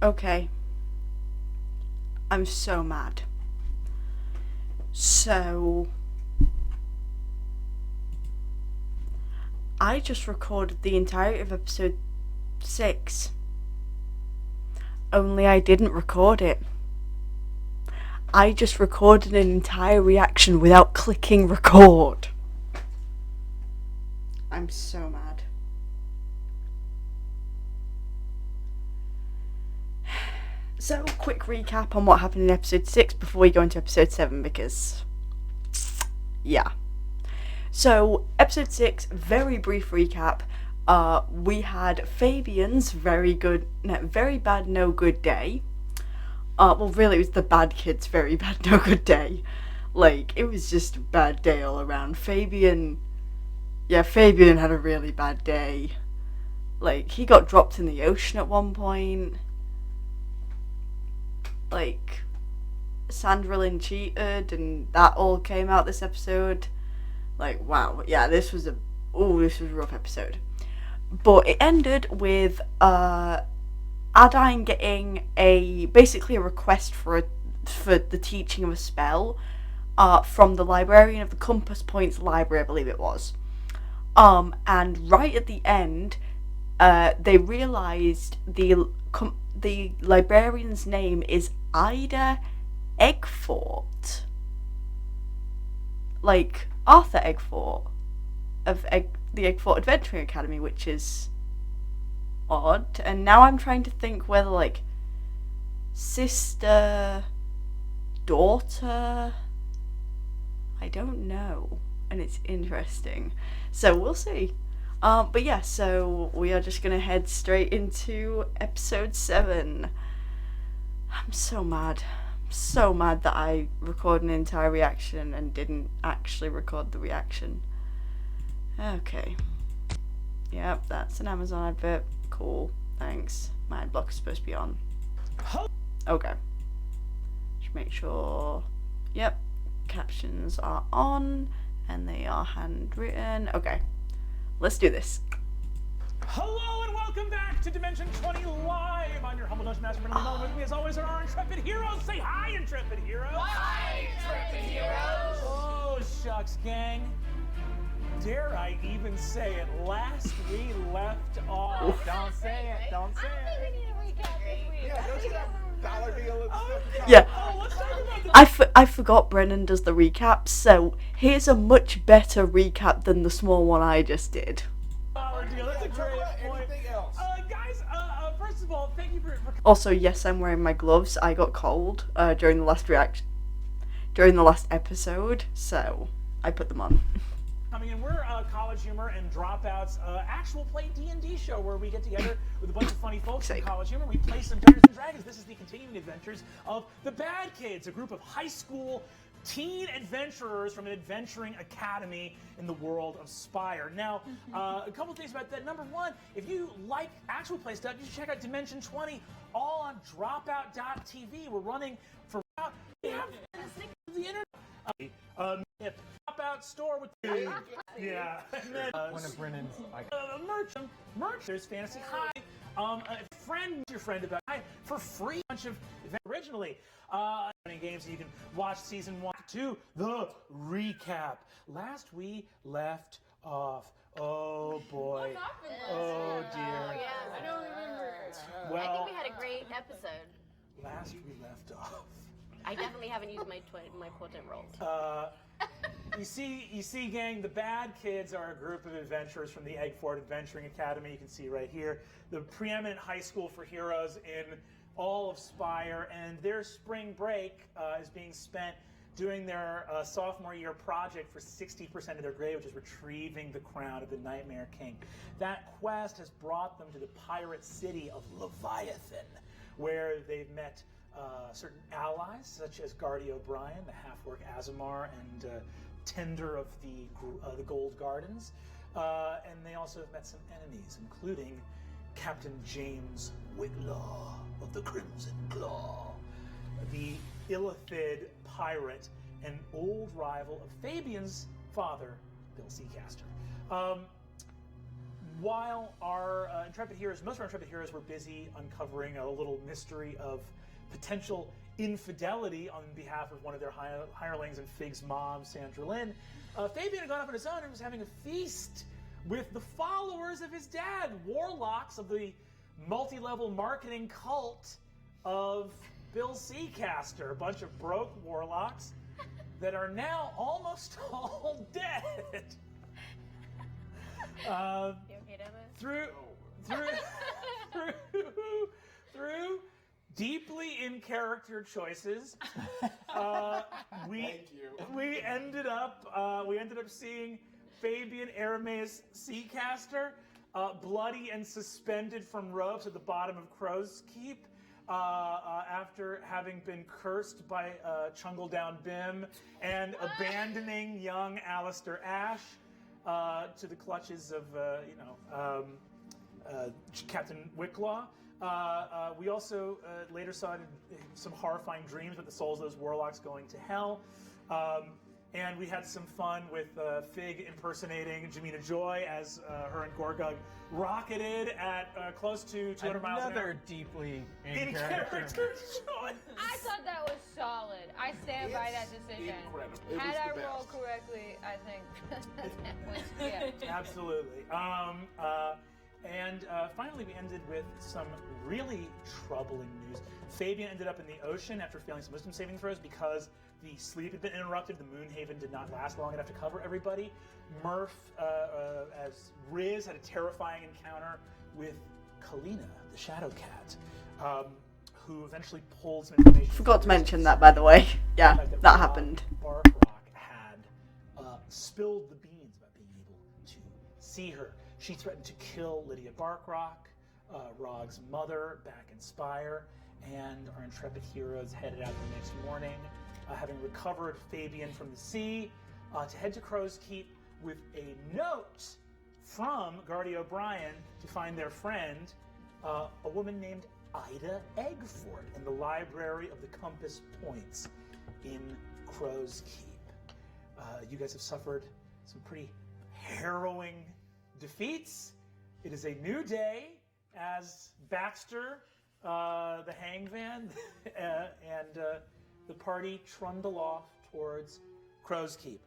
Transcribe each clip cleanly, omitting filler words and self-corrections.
Okay, I'm so mad. So, I just recorded the entirety of episode 6, only I didn't record it. I just recorded an entire reaction without clicking record. I'm so mad. So, quick recap on what happened in episode 6 before we go into episode 7 because. Yeah. So, episode 6, very brief recap. We had Fabian's very bad, no good day. Well, really, it was the bad kid's very bad, no good day. Like, it was just a bad day all around. Fabian had a really bad day. Like, he got dropped in the ocean at one point. Like, Sandra Lynn cheated, and that all came out this episode. Like, wow, yeah, this was a rough episode. But it ended with Adine getting basically a request for the teaching of a spell from the librarian of the Compass Points Library, I believe it was. And right at the end, they realised the librarian's name is Ida Eggfort, like Arthur Eggfort of the Eggfort Adventuring Academy, which is odd. And now I'm trying to think whether like sister, daughter, I don't know, and it's interesting. So we'll see. But yeah, so we are just gonna head straight into episode 7. I'm so mad. I'm so mad that I recorded an entire reaction and didn't actually record the reaction. Okay. Yep, that's an Amazon advert. Cool. Thanks. My ad block is supposed to be on. Okay. Just make sure. Yep. Captions are on and they are handwritten. Okay. Let's do this. Hello and welcome back to Dimension 20 Live. I'm your humble dungeon master, Brennan Mullen. With me as always are our intrepid heroes. Say hi, intrepid heroes. Hi, intrepid heroes. Oh, shucks, gang. Dare I even say it? Last we left off. Don't say it. Don't say I it. think we need a recap this week. Yeah, don't you have dollar deal and stuff? Yeah. Oh, let's talk about the I forgot Brennan does the recaps, so here's a much better recap than the small one I just did. dollar deal. That's a Talk great about point. anything else. Guys, first of all, thank you for Also, yes, I'm wearing my gloves. I got cold during the last episode, so I put them on. coming in. We're College Humor and Dropouts actual play D&D show where we get together with a bunch of funny folks from College Humor. We play some Dungeons and Dragons. This is the continuing adventures of the Bad Kids, a group of high school teen adventurers from an adventuring academy in the world of Spire. Now, a couple things about that. Number one, if you like actual play stuff, you should check out Dimension 20, all on dropout.tv. We're running for we have the internet. Dropout store with yeah. And then, One of Brennan's. merch. There's Fantasy High. A friend, your friend about for free. Bunch of originally games that you can watch season 1 to the recap. Last we left off. Oh boy. Oh dear. Oh, yeah, I don't remember. I Well, think we had a great episode. last we left off. I definitely haven't used my potent rolls. You see, gang, the Bad Kids are a group of adventurers from the Eggfort Adventuring Academy. You can see right here, the preeminent high school for heroes in all of Spire, and their spring break is being spent doing their sophomore year project for 60% of their grade, which is retrieving the crown of the Nightmare King. That quest has brought them to the pirate city of Leviathan, where they've met certain allies, such as Guardy O'Brien, the half-orc Azamar, and Tender of the Gold Gardens. And they also have met some enemies, including Captain James Whitlaw of the Crimson Claw, the Illithid pirate, and old rival of Fabian's father, Bill Seacaster. while our intrepid heroes, most of our intrepid heroes were busy uncovering a little mystery of potential infidelity on behalf of one of their hirelings and Fig's mom, Sandra Lynn, Fabian had gone up on his own and was having a feast with the followers of his dad, warlocks of the multi-level marketing cult of Bill Seacaster, a bunch of broke warlocks that are now almost all dead. You okay, Dennis? Through deeply in character choices, we ended up seeing Fabian Arameus Seacaster bloody and suspended from ropes at the bottom of Crow's Keep after having been cursed by Chungle Down Bim and abandoning young Alistair Ash to the clutches of Captain Wicklaw. We also later saw some horrifying dreams with the souls of those warlocks going to hell. And we had some fun with Fig impersonating Jamina Joy as her and Gorgug rocketed at close to 200 miles an hour. Another deeply In character choice. I thought that was solid. I stand by that decision. Incredible. It Had was I the rolled best. correctly, I think that was, Absolutely. And finally, we ended with some really troubling news. Fabian ended up in the ocean after failing some wisdom saving throws because the sleep had been interrupted. The Moonhaven did not last long enough to cover everybody. Murph, as Riz, had a terrifying encounter with Kalina, the Shadow Cat, who eventually pulled some information. Forgot to mention that, by the way. Yeah, that happened. Barkrock had spilled the beans about being able to see her. She threatened to kill Lydia Barkrock, Rog's mother, back in Spire, and our intrepid heroes headed out the next morning, having recovered Fabian from the sea, to head to Crow's Keep with a note from Guardy O'Brien to find their friend, a woman named Ida Eggford, in the library of the Compass Points in Crow's Keep. You guys have suffered some pretty harrowing defeats. It is a new day as Baxter, the Hangman, and the party trundle off towards Crow's Keep.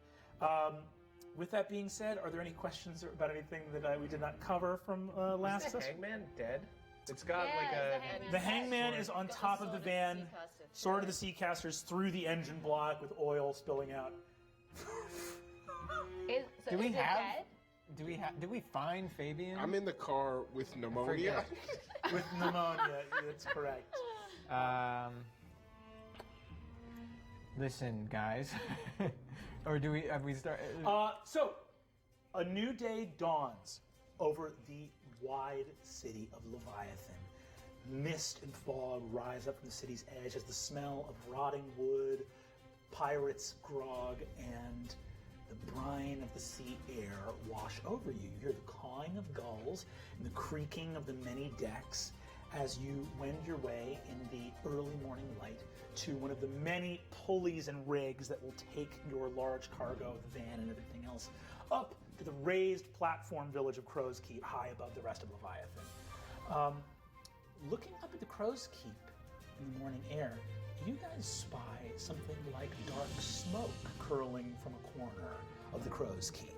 With that being said, are there any questions about anything that we did not cover from last Is the session? Hangman dead? It's got Yeah, like it's a. The Hangman is on top of the van, Sword of the Seacasters through the engine block with oil spilling out. Do we is it have? dead? Did we find Fabian? I'm in the car with pneumonia. With pneumonia, that's correct. Listen, guys. Or have we start? So, a new day dawns over the wide city of Leviathan. Mist and fog rise up from the city's edge as the smell of rotting wood, pirates' grog, and the brine of the sea air wash over you. You hear the cawing of gulls and the creaking of the many decks as you wend your way in the early morning light to one of the many pulleys and rigs that will take your large cargo, the van and everything else, up to the raised platform village of Crow's Keep, high above the rest of Leviathan. Looking up at the Crow's Keep in the morning air, you guys spy something like dark smoke curling from a corner of the Crow's Keep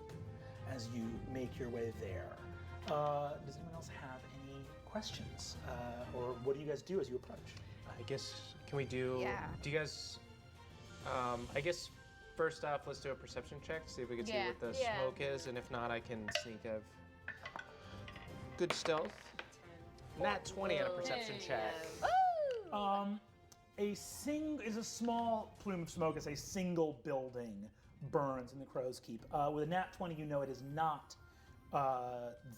as you make your way there. Does anyone else have any questions? Or what do you guys do as you approach? I guess, can we do... Yeah. Do you guys... I guess, first off, let's do a perception check, see if we can see Yeah. what the Yeah. smoke is, and if not, I can sneak a good stealth. Nat 20 on a perception check. Is a small plume of smoke as a single building burns in the Crow's Keep. With a nat 20, you know it is not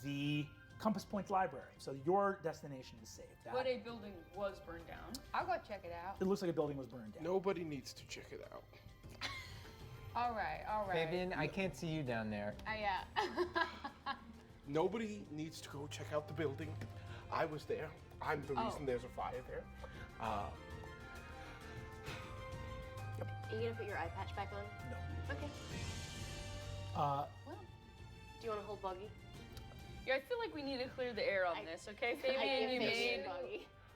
the Compass Point Library, so your destination is safe. But a building was burned down. I'll go check it out. It looks like a building was burned down. Nobody needs to check it out. All right. Fabian, I can't see you down there. Yeah. Nobody needs to go check out the building. I was there. I'm the reason there's a fire there. Are you gonna put your eye patch back on? No. Okay. Uh, Do you want to hold Buggy? Yeah, I feel like we need to clear the air on this, okay? Fabian,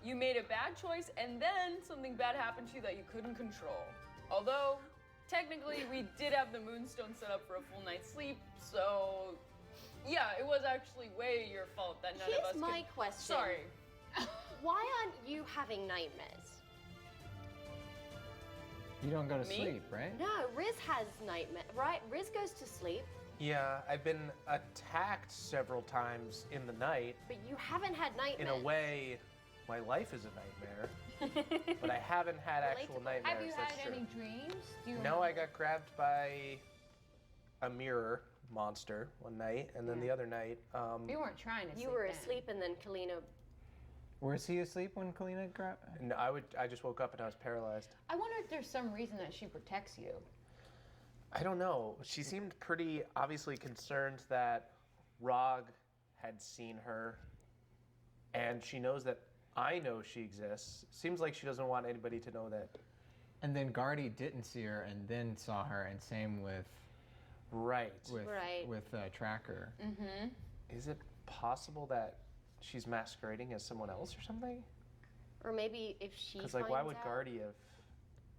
you made a bad choice, and then something bad happened to you that you couldn't control. Although, technically, we did have the Moonstone set up for a full night's sleep, so yeah, it was actually way your fault that none of us Here's my could... question. Sorry. Why aren't you having nightmares? You don't go to Me? sleep, right? No, Riz has nightmares, right? Riz goes to sleep, Yeah, I've been attacked several times in the night. but you haven't had nightmares. In a way, my life is a nightmare, but I haven't had actual Relatable. nightmares. Have you that's had true. any dreams? Do you No, I got grabbed by a mirror monster one night, and then the other night, You weren't trying to You sleep were then. asleep and then Kalina. Was he asleep when Kalina grabbed? no, I just woke up and I was paralyzed. I wonder if there's some reason that she protects you. I don't know. She seemed pretty obviously concerned that Rog had seen her, and she knows that I know she exists. Seems like she doesn't want anybody to know that. And then Guardy didn't see her and then saw her, and same with Right. Right. Tracker. Mm-hmm. Is it possible that she's masquerading as someone else or something? Or maybe if she Because finds like, why would out. Guardy have?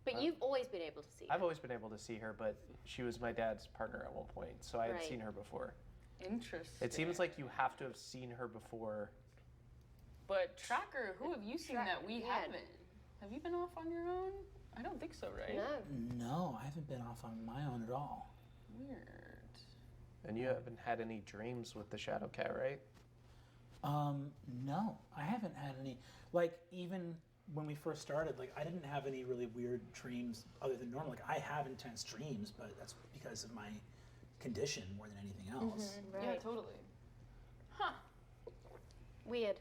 But you've always been able to see her. I've always been able to see her, but she was my dad's partner at one point, so I had Right. seen her before. Interesting. It seems like you have to have seen her before. But Tracker, who have you seen that we yeah. haven't? Have you been off on your own? I don't think so, right? No. No, I haven't been off on my own at all. Weird. And you haven't had any dreams with the Shadow Cat, right? No, I haven't had any. Like, even when we first started, like, I didn't have any really weird dreams other than normal. Like, I have intense dreams, but that's because of my condition more than anything else. Right. Yeah, totally. Huh. Weird.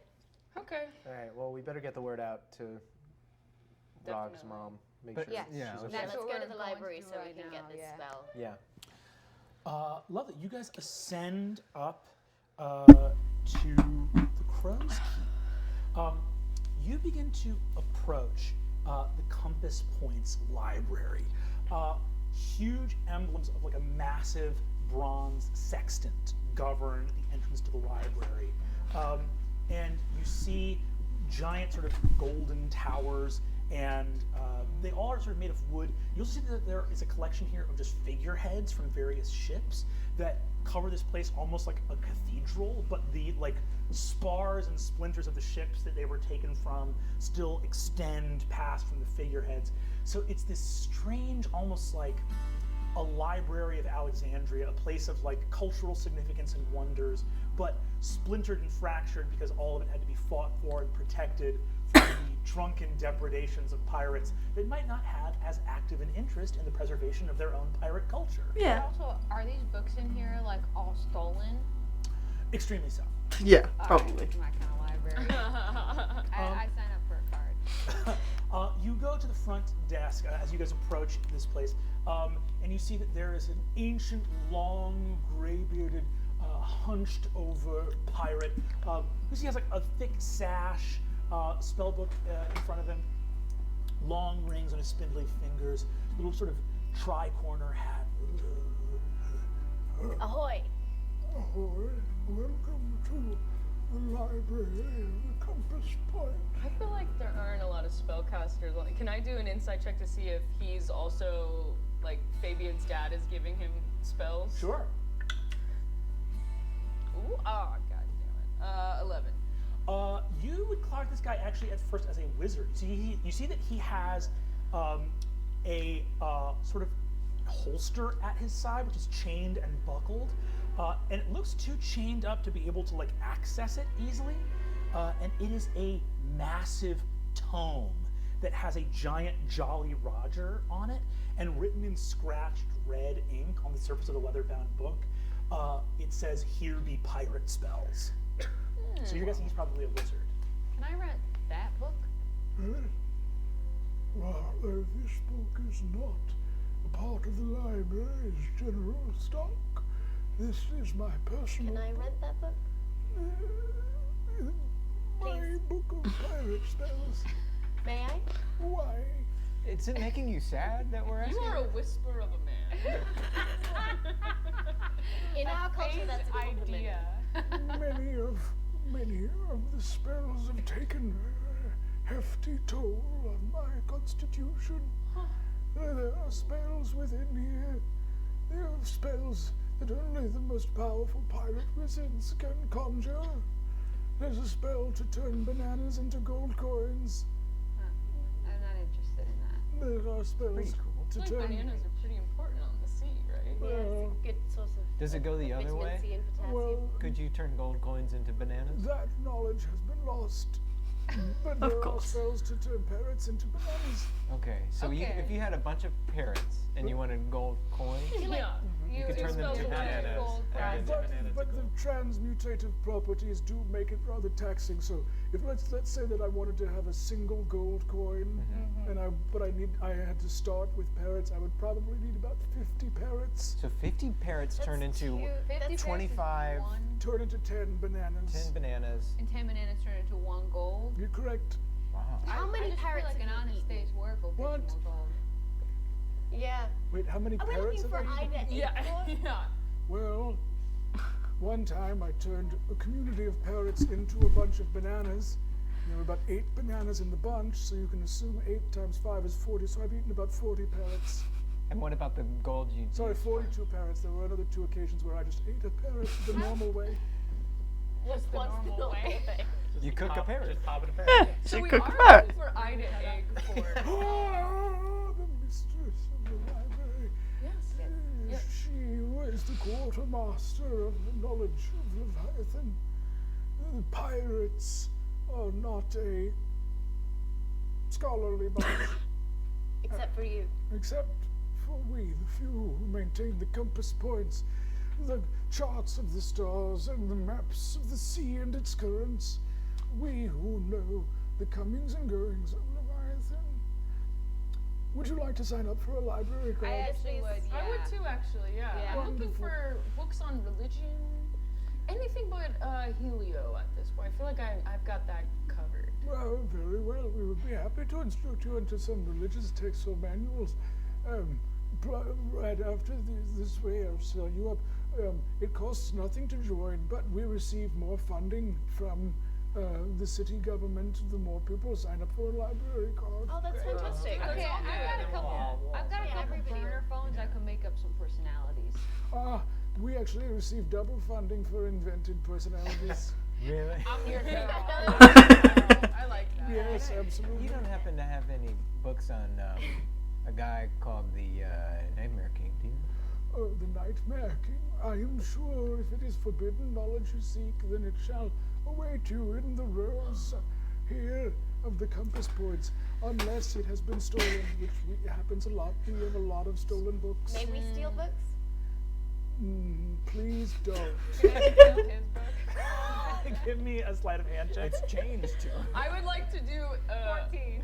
Okay. All right, well, we better get the word out to Rog's Definitely. mom. Make But- sure Yes. Yeah, she's let's- okay. Let's what go to we're the going library through so we right can now, get this yeah. spell. Yeah. Lovely. You guys ascend up to the Crow's Keep. You begin to approach the Compass Points Library. Huge emblems of like a massive bronze sextant govern the entrance to the library. And you see giant sort of golden towers, and they all are sort of made of wood. You also see that there is a collection here of just figureheads from various ships that cover this place almost like a cathedral, but the like spars and splinters of the ships that they were taken from still extend past from the figureheads. So it's this strange, almost like a library of Alexandria, a place of like cultural significance and wonders, but splintered and fractured because all of it had to be fought for and protected from the drunken depredations of pirates that might not have as active an interest in the preservation of their own pirate culture. Yeah. Also, are these books in here like all stolen? Extremely so. Yeah, All probably. right, my kind of library. I sign up for a card. You go to the front desk as you guys approach this place, and you see that there is an ancient, long, gray-bearded, hunched-over pirate who has like a thick sash, spellbook in front of him, long rings on his spindly fingers, little sort of tri-corner hat. Ahoy! Ahoy, welcome to the library of the Compass Point. I feel like there aren't a lot of spellcasters on it. Can I do an insight check to see if he's also, like, Fabian's dad is giving him spells? Sure. Ooh, god damn it. 11. You would clock this guy actually at first as a wizard. You see that he has a sort of holster at his side, which is chained and buckled, and it looks too chained up to be able to like access it easily. And it is a massive tome that has a giant Jolly Roger on it, and written in scratched red ink on the surface of the leather-bound book, it says, "Here be pirate spells." So you're guessing he's probably a wizard. Can I rent that book? Well, this book is not a part of the library's general stock. This is my personal. Can I rent that book? My Please. book of pirate spells. May I? Why? Is it making you sad that we're You asking? are a whisper of a man. In our culture, that's a compliment. idea. Many Many of the spells have taken a hefty toll on my constitution. There are spells within here. There are spells that only the most powerful pirate wizards can conjure. There's a spell to turn bananas into gold coins. I'm not interested in that. There are spells Pretty cool. to Like turn. bananas are pretty important on the sea, right? Yeah, it's a good source of. Does it go the other vitamin way? C and potassium. Well, Could you turn gold coins into bananas? that knowledge has been lost. But there are course. spells to turn parrots into bananas. Okay, so Okay. if you had a bunch of parrots and you wanted gold coins, Yeah. you could turn them spells to will turn bananas. gold and- But the transmutative properties do make it rather taxing. So if let's say that I wanted to have a single gold coin, and I had to start with parrots, I would probably need about 50 parrots. So 50 parrots turn into 50 25, Turn into 10 bananas. 10 bananas. and 10 bananas turn into 1 gold. You're correct. Wow. How many I just parrots feel like an have you honest eaten? day's work will get What? you 1 gold. Yeah. Wait, how many Are we parrots looking have for I eaten? Ida Yeah. Acorn? Yeah. Well, one time I turned a community of parrots into a bunch of bananas. There were about 8 bananas in the bunch, so you can assume 8 times 5 is 40, so I've eaten about 40 parrots. And what about the gold you Sorry, used? 42 parrots. There were another 2 occasions where I just ate a parrot the normal way. What's the normal way? You cook a parrot. Just pop it a Yeah, parrot. So she we cooked are parrot. looking for Ida Egg for. Ah, the mistress of the library. Yes. She was the quartermaster of the knowledge of Leviathan. The pirates are not a scholarly bunch, Except for you. except for we, the few who maintain the compass points, the charts of the stars, and the maps of the sea and its currents. We who know the comings and goings of Leviathan. Would you like to sign up for a library card? I actually please. would, yeah. I would too, actually. Yeah. Yeah. I'm looking for books on religion, anything but Helio at this point. I feel like I've got that covered. Well, very well. We would be happy to instruct you into some religious texts or manuals. Right after this way, I'll sell you up. It costs nothing to join, but we receive more funding from the city government the more people sign up for a library card. Oh, that's fantastic. Okay, I've got a Yeah, couple everybody burner phones. I could make up some personalities. We actually receive double funding for invented personalities. Really? I'm your girl. I like that. Yes, absolutely. You don't happen to have any books on a guy called the Nightmare King, do you? Oh, the Nightmare King. I am sure if it is forbidden knowledge you seek, then it shall await you in the rows here of the compass points, unless it has been stolen, which happens a lot. We have a lot of stolen books. May we steal books? Please don't. Can I steal his book? Give me a sleight of hand check. It's changed too. I would like to do 14.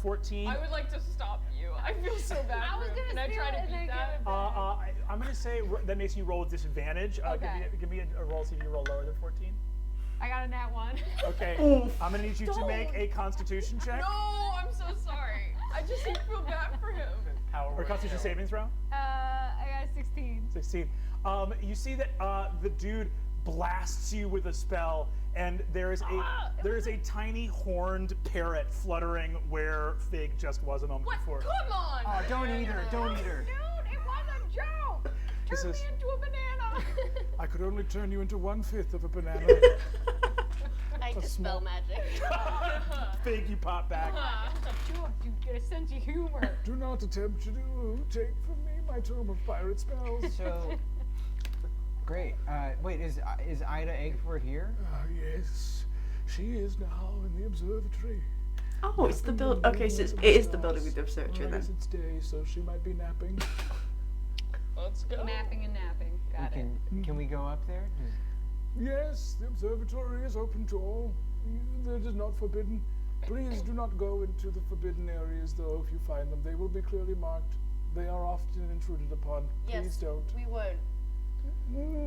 14. I would like to stop you. I feel so bad. I was for him. gonna Can I steal try it to and then beat give that? it back. I'm going to say that makes you roll with disadvantage. Okay. Give me a roll, see if you roll lower than 14. I got a nat 1. Okay. I'm going to need you to make a constitution check. No, I'm so sorry. I just feel bad for him. Or constitution savings throw. I got a 16. 16. You see that the dude blasts you with a spell, and there is a tiny horned parrot fluttering where Fig just was a moment What? before. Come on. Oh, don't eat her! Don't eat her! Dude, it was a joke! This Turn me is- into a banana! I could only turn you into 1/5 of a banana. I dispel magic. Fig, you pop back. Joke, you get a sense of humor. Do not attempt to take from me my tome of pirate spells. So, great. Wait, is Ida Eggford here? Yes, she is now in the observatory. Oh, it's the build. Okay, so it is the building with the observatory Well, I then. guess it's day, so she might be napping. Let's go. Napping and napping. Got it. Can we go up there? Yes, the observatory is open to all. It is not forbidden. Please do not go into the forbidden areas, though, if you find them. They will be clearly marked. They are often intruded upon. Please Yes, don't. we won't.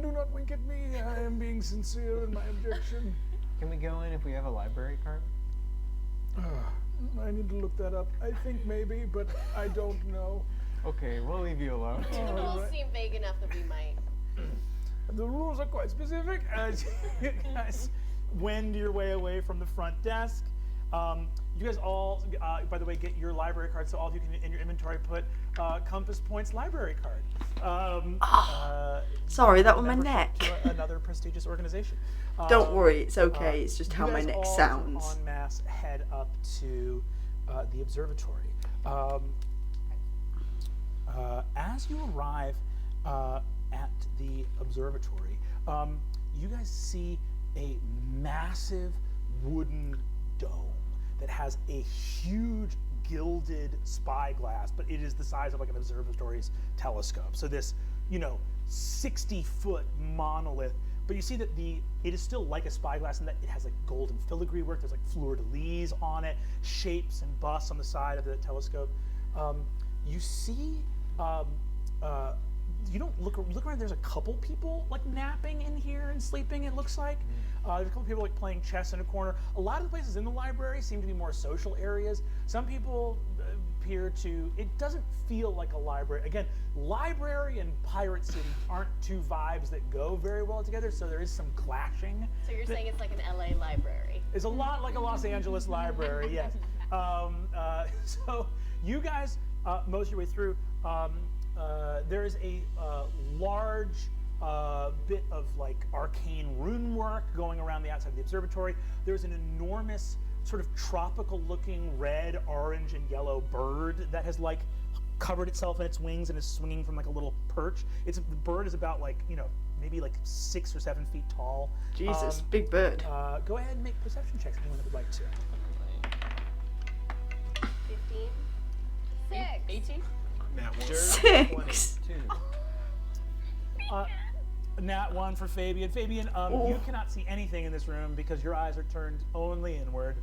Do not wink at me. I am being sincere in my objection. Can we go in if we have a library card? I need to look that up. I think maybe, but I don't know. Okay, we'll leave you alone. The rules Alright. seem vague enough that we might. The rules are quite specific, as you guys wend your way away from the front desk. You guys all, by the way, get your library card. So all of you can, in your inventory, put Compass Point's library card. Sorry, that was my membership neck. to another prestigious organization. Don't worry, it's okay. It's just you how my guys neck all sounds. En masse head up to the observatory. As you arrive at the observatory, you guys see a massive wooden dome that has a huge gilded spyglass, but it is the size of like an observatory's telescope. So this, 60-foot monolith. But you see that it is still like a spyglass in that it has like golden filigree work. There's like fleur-de-lis on it, shapes and busts on the side of the telescope. You see, you don't look around. There's a couple people like napping in here and sleeping. It looks like there's a couple people like playing chess in a corner. A lot of the places in the library seem to be more social areas. Some people appear to. It doesn't feel like a library. Again, library and Pirate City aren't two vibes that go very well together. So there is some clashing. So you're saying it's like an LA library? It's a lot like a Los Angeles library. Yes. So you guys, most of your way through. There is a large bit of like arcane rune work going around the outside of the observatory. There's an enormous sort of tropical looking red, orange, and yellow bird that has like covered itself in its wings and is swinging from like a little perch. The bird is about like, maybe like 6 or 7 feet tall. Jesus, big bird. Go ahead and make perception checks, anyone that would like to. 15? 6. 18? Six. Nat 1 for Fabian. Fabian, you cannot see anything in this room because your eyes are turned only inward.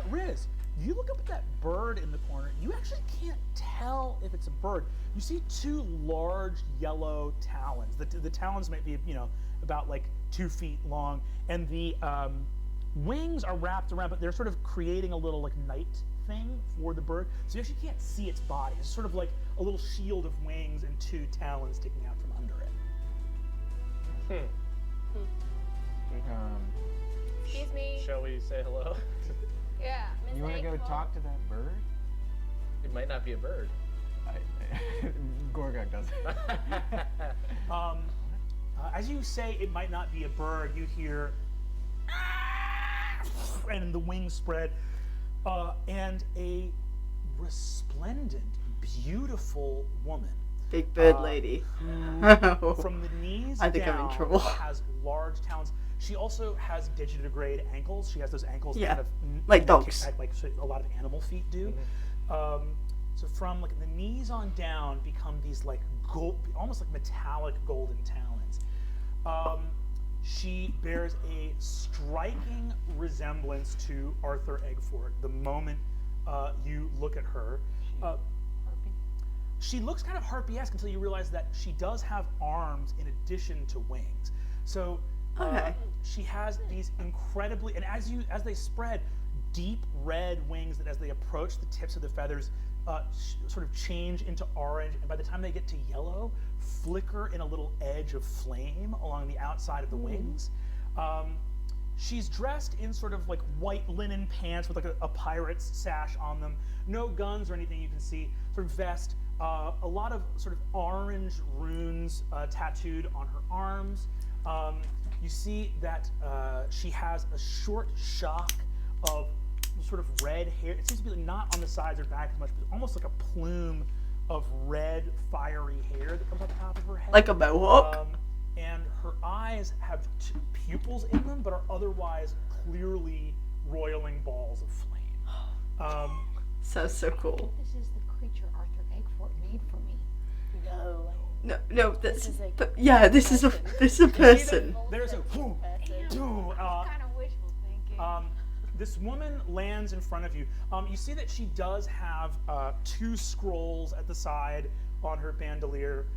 Riz, you look up at that bird in the corner. You actually can't tell if it's a bird. You see 2 large yellow talons. The talons might be, about like 2 feet long, and the wings are wrapped around, but they're sort of creating a little like night thing for the bird. So you actually can't see its body. It's sort of like a little shield of wings and 2 talons sticking out from under it. Excuse me. Shall we say hello? Yeah. You want to go talk to that bird? It might not be a bird. Gorgok does. As you say it might not be a bird, you hear and the wings spread, and a resplendent, beautiful woman. Big bird lady. Who, from the knees I think down, I'm in trouble. has large talons. She also has digitigrade ankles. She has those ankles that kind of like dogs, kick back, like a lot of animal feet do. So from like the knees on down become these like gold, almost like metallic golden talons. She bears a striking resemblance to Arthur Eggfort the moment you look at her. She looks kind of harpy-esque until you realize that she does have arms in addition to wings. So she has these incredibly, and as they spread, deep red wings that as they approach the tips of the feathers sort of change into orange, and by the time they get to yellow, flicker in a little edge of flame along the outside of the wings. She's dressed in sort of like white linen pants with like a pirate's sash on them. No guns or anything you can see. Sort of vest. A lot of sort of orange runes tattooed on her arms. You see that she has a short shock of sort of red hair. It seems to be like not on the sides or back as much, but almost like a plume of red, fiery hair that comes on top of her head. like a mohawk. And her eyes have pupils in them, but are otherwise clearly roiling balls of flame. Sounds so cool. This is the creature Arthur Eggfort made for me. No. No, that's is a this is a person. There's a Person. Kind of wishful thinking. this woman lands in front of you. You see that she does have 2 scrolls at the side on her bandolier,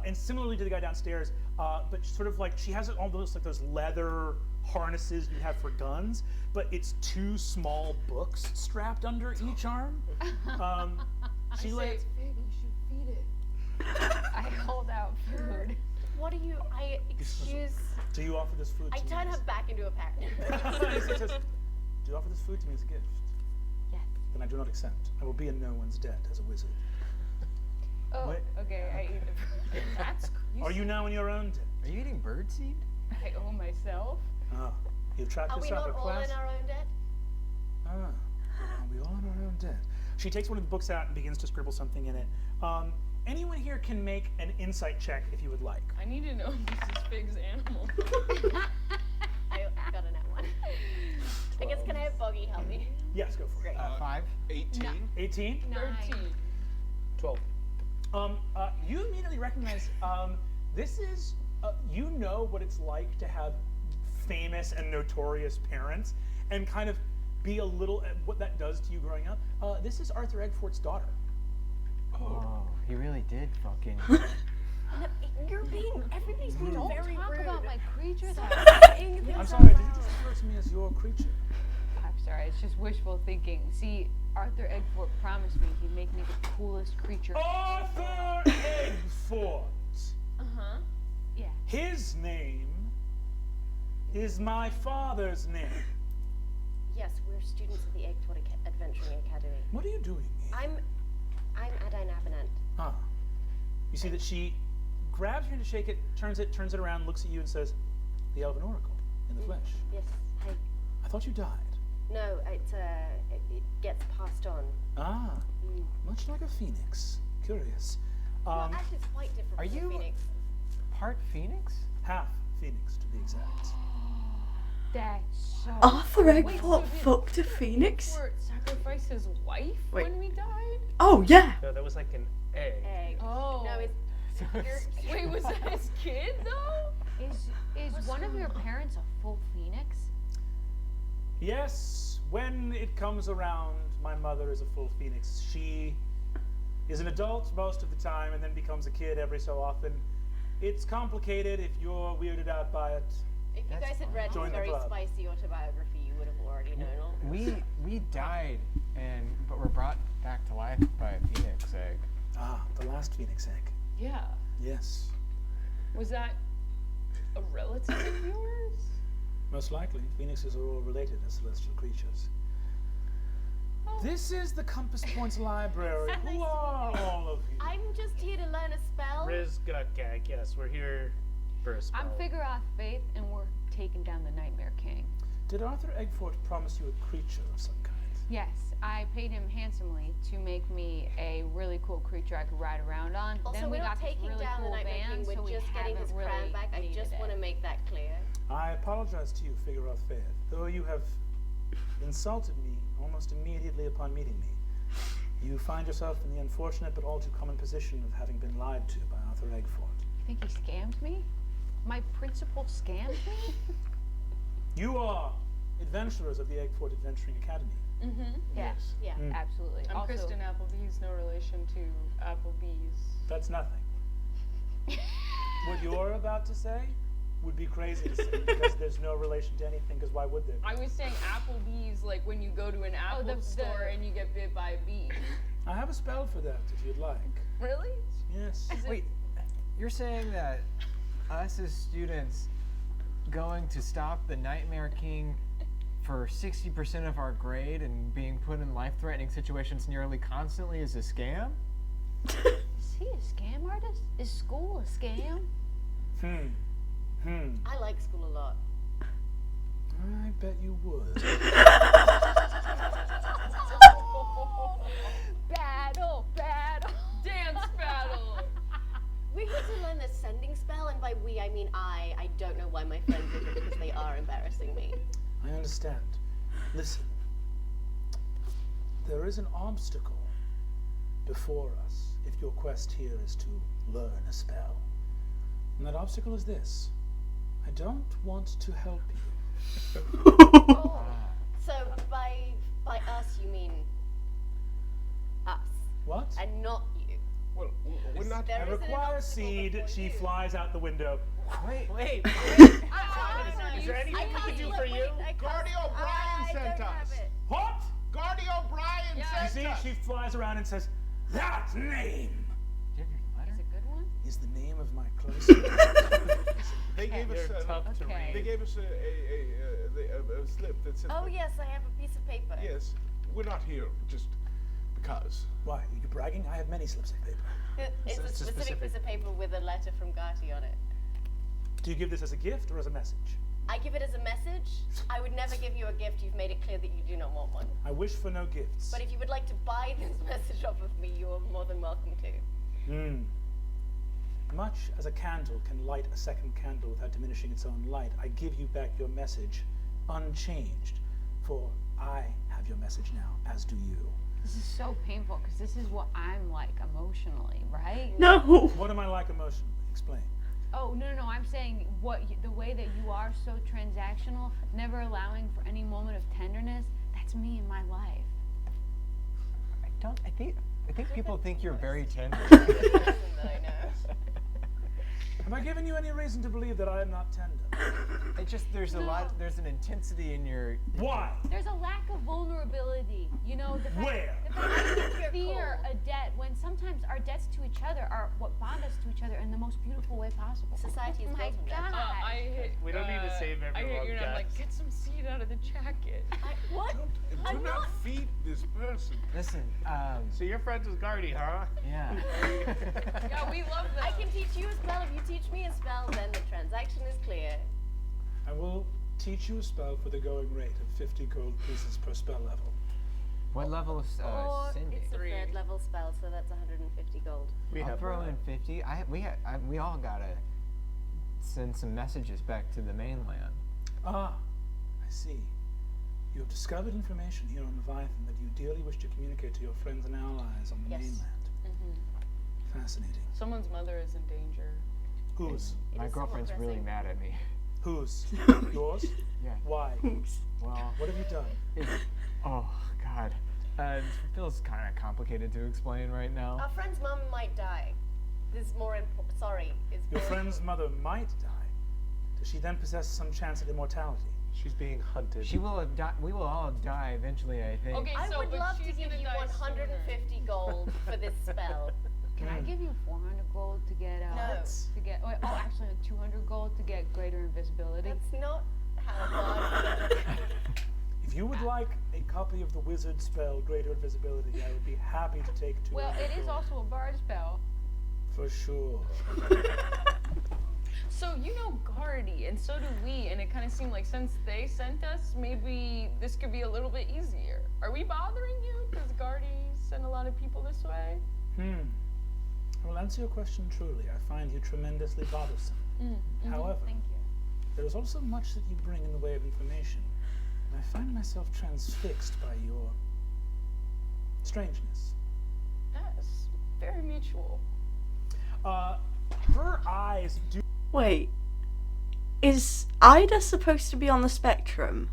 and similarly to the guy downstairs, but sort of like she has almost like those leather harnesses you have for guns, but it's 2 small books strapped under each arm. She lays. It's big, we should feed it. I hold out food. What are you? Excuse. Do you offer this food I to me? turn her back into a parrot. He says, do you offer this food to me as a gift? Yes. Then I do not accept. I will be in no one's debt as a wizard. Oh, What? okay. I eat it. That's. Are you now in your own debt? Are you eating birdseed? I owe myself. Ah, you trapped Are we yourself not a all class. in our own debt? Ah, are we all in our own debt? She takes one of the books out and begins to scribble something in it. Anyone here can make an insight check if you would like. I need to know Mrs. Fig's animal. I got a net one. I guess can I have Boggy help me? Yes, go for it. 5. 18. 18. 13. 12. You immediately recognize this is you know what it's like to have famous and notorious parents and kind of be a little what that does to you growing up. This is Arthur Eggfort's daughter. Oh, he really did fucking. Everybody's being Don't very talk rude. about my creature. I'm sorry, did you just refer to me as your creature? I'm sorry. It's just wishful thinking. See, Arthur Eggfort promised me he'd make me the coolest creature. Arthur Eggfort. Uh-huh. Yeah. His name is my father's name. Yes, we're students of the Eggford Adventuring Academy. What are you doing here? I'm Adine Avenant. Ah. You see that she grabs your hand to shake it, turns it around, looks at you and says, the Elven Oracle in the flesh. Yes. Hi. I thought you died. No, it gets passed on. Ah. Much like a phoenix. Curious. Well, actually, it's quite different Are from you- the Phoenix. Part Phoenix? Half phoenix to be exact. That's so. Arthur Wait, Eggfort so did fucked a phoenix? Eggfort sacrificed his wife Wait. when we died? Oh, yeah. No, that was like an egg. Egg. Oh. No, it's Wait, was that his kid though? Is one of your parents a full phoenix? Yes, when it comes around, my mother is a full phoenix. She is an adult most of the time and then becomes a kid every so often. It's complicated if you're weirded out by it. If you guys had read Join his the very club. spicy autobiography, you would have already known all this. We died, but were brought back to life by a phoenix egg. Ah, the last phoenix egg. Yeah. Yes. Was that a relative of yours? Most likely, phoenixes are all related as celestial creatures. This is the Compass Points Library. Who are all of you? I'm just here to learn a spell. Riz Gutgag, yes, we're here for a spell. I'm Figuroth Faith, and we're taking down the Nightmare King. Did Arthur Eggfort promise you a creature of some kind? Yes, I paid him handsomely to make me a really cool creature I could ride around on. Also, then we we're got not this taking really down cool the Nightmare van, King. We're so we just getting his haven't crown really back. I needed just want to it. make that clear. I apologize to you, Figueroth Faith, though you have insulted me almost immediately upon meeting me. You find yourself in the unfortunate but all too common position of having been lied to by Arthur Eggfort. You think he scammed me? My principal scammed me? You are adventurers of the Eggfort Adventuring Academy. Mm-hmm. Yes. Yeah. Absolutely. I'm also, Kristen Applebee's, no relation to Applebee's. That's nothing. What you're about to say would be crazy to say because there's no relation to anything, because why would there be? I was saying Applebee's, like when you go to an Apple the- store and you get bit by a bee. I have a spell for that if you'd like. Really? Yes. Wait, you're saying that us as students going to stop the Nightmare King for 60% of our grade and being put in life-threatening situations nearly constantly is a scam? Is he a scam artist? Is school a scam? I like school a lot. I bet you would. Battle! Dance battle! We're here to learn the sending spell, and by we I mean I. I don't know why my friends did it because they are embarrassing me. I understand. Listen. There is an obstacle before us if your quest here is to learn a spell. And that obstacle is this. I don't want to help you. Oh, so by us you mean us, What? and not you. Well, we're not. There I isn't an require obstacle seed. before She you. flies out the window. Wait. Is there anything we can do for you? Guardy O'Brien sent us. What? Guardy O'Brien You sent see, us. she flies around and says, that name Do you have your letter? Is it a good one? is the name of my close friend. They gave us They're tough to Okay. They read. gave us a slip that said. Oh yes, I have a piece of paper. Yes, we're not here just because. Why? Are you bragging? I have many slips of paper. It's a It's a specific specific- piece of paper with a letter from Gati on it. Do you give this as a gift or as a message? I give it as a message. I would never give you a gift. You've made it clear that you do not want one. I wish for no gifts. But if you would like to buy this message off of me, you are more than welcome to. Much as a candle can light a second candle without diminishing its own light, I give you back your message unchanged, for I have your message now, as do you. This is so painful because this is what I'm like emotionally, right? No. What am I like emotionally? Explain. Oh no, I'm saying the way that you are so transactional, never allowing for any moment of tenderness. That's me in my life. I think people think you're very tender. Person that I know. Have I given you any reason to believe that I am not tender? There's an intensity in your. Why? There's a lack of vulnerability. You know, the fact Where? that I fear a debt when sometimes our debts to each other are what bond us to each other in the most beautiful way possible. Society is Oh my built on debt. God. I hit. We don't need to save I hit everyone, you and I'm like, guys. get some seed out of the jacket. What? Do I'm not not. feed this person. Listen, So you're friends with Gardy, huh? yeah. Yeah, we love them. I can teach you a spell. If you teach me a spell, then the transaction is clear. I will teach you a spell for the going rate of 50 gold pieces per spell level. What level is Or sending? it's a Three. third level spell, so that's 150 gold. We I'll have throw in 50. We all gotta send some messages back to the mainland. Ah, I see. You have discovered information here on Leviathan that you dearly wish to communicate to your friends and allies on the Yes. mainland. Fascinating. Someone's mother is in danger. Whose? It My is somewhat girlfriend's really pressing. mad at me. Whose? Yours? Yeah. Why? Well, What have you done? oh God, it feels kind of complicated to explain right now. Our friend's mum might die. This is more important. Sorry. It's Your more friend's mother might die. Does she then possess some chance at immortality? She's being hunted. She will have we will all die eventually, I think. Okay, I so would but love to she's give gonna you die 150 gold for this spell. Can I give you 400 gold to get No. actually 200 gold to get greater invisibility? That's not how it works. If you would like a copy of the wizard spell, Greater Invisibility, I would be happy to take 200 Well, it is gold. also a bard spell. For sure. So you know Gardy, and so do we, and it kind of seemed like since they sent us, maybe this could be a little bit easier. Are we bothering you? Does Gardy send a lot of people this way? I will answer your question truly. I find you tremendously bothersome. However, Thank you. there is also much that you bring in the way of information, and I find myself transfixed by your strangeness. Yes, very mutual. Her eyes do. Wait. Is Ida supposed to be on the spectrum?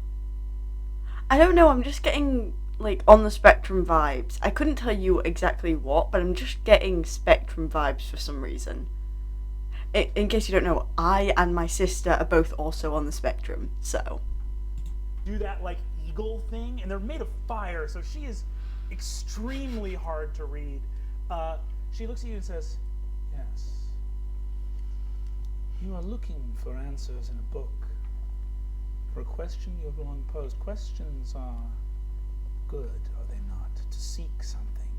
I don't know, I'm just getting, like, on the spectrum vibes. I couldn't tell you exactly what, but I'm just getting spectrum vibes for some reason. In case you don't know, I and my sister are both also on the spectrum, so. Do that like eagle thing, and they're made of fire, so she is extremely hard to read. She looks at you and says, "Yes. You are looking for answers in a book. For a question you have long posed. Questions are good, are they not? To seek something.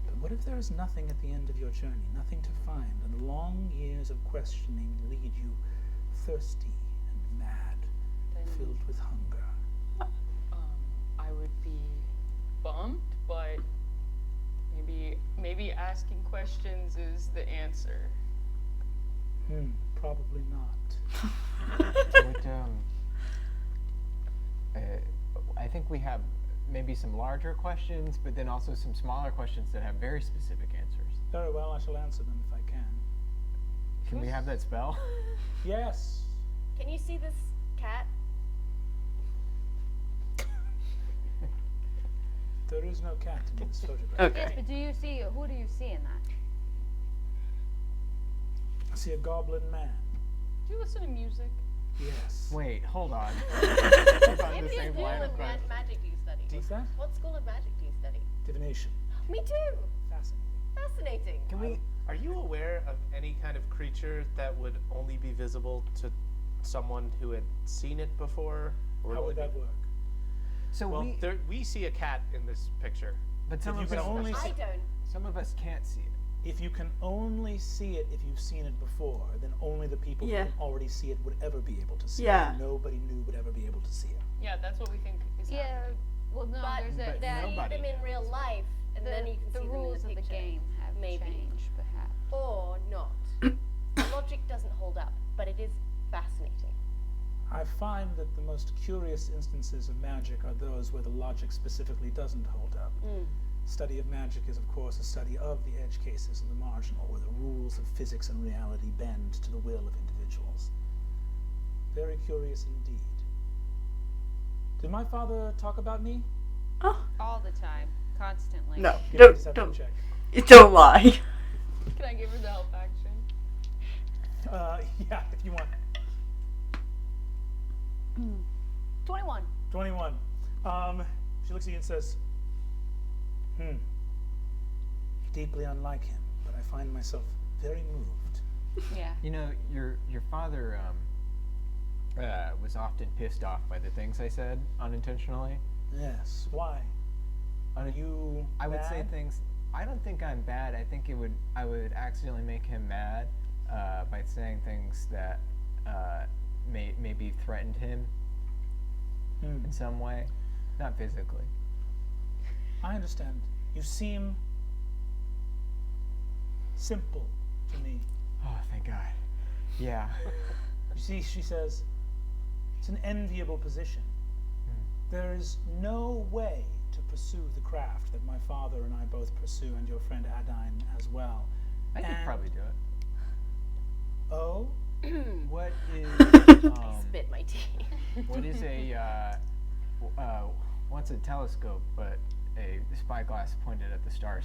But what if there is nothing at the end of your journey, nothing to find, and long years of questioning lead you thirsty and mad, filled with hunger? I would be bummed, but maybe asking questions is the answer. Probably not. What, I think we have maybe some larger questions, but then also some smaller questions that have very specific answers. Very well, I shall answer them if I can. Can we have that spell? Yes. Can you see this cat? There is no cat in this photograph. Yes, Okay. but who do you see in that? I see a goblin man. Do you listen to music? Yes. Wait, hold on. Keep on the Maybe same school line of of questions. magic do you study? What's that? What school of magic do you study? Divination. Me too. Fascinating. Fascinating. Can we? Are you aware of any kind of creature creature that would only be visible to someone who had seen it before? Or How would it that work? So Well, we see a cat in this picture. but some If you of can us, only I don't. some of us can't see it. If you can only see it if you've seen it before, then only the people Yeah. who can already see it would ever be able to see Yeah. it. Nobody new would ever be able to see it. Yeah, that's what we think is Yeah. happening. Well, no, But there's But a that See nobody them in knows. real life, and then you can the see rules them in of the the picture. game have Maybe. changed, perhaps. Or not. The logic doesn't hold up, but it is fascinating. I find that the most curious instances of magic are those where the logic specifically doesn't hold up. Study of magic is, of course, a study of the edge cases and the marginal, where the rules of physics and reality bend to the will of individuals. Very curious indeed. Did my father talk about me? Oh, All the time, constantly. no. Give me a Don't, deception don't, check. don't lie. Can I give her the help action? Yeah, if you want. 21. 21. She looks at you and says, deeply unlike him, but I find myself very moved. Yeah. You know, your father was often pissed off by the things I said unintentionally. Yes. Why? Are you I would say bad? things. I don't think I'm bad. I think I would accidentally make him mad by saying things that maybe threatened him in some way, not physically. I understand. You seem simple to me. Oh, thank God. Yeah. You see, she says, it's an enviable position. There is no way to pursue the craft that my father and I both pursue, and your friend Adine as well. I could And- probably do it. Oh? What is Spit my tea. what is a what's a telescope but a spyglass pointed at the stars?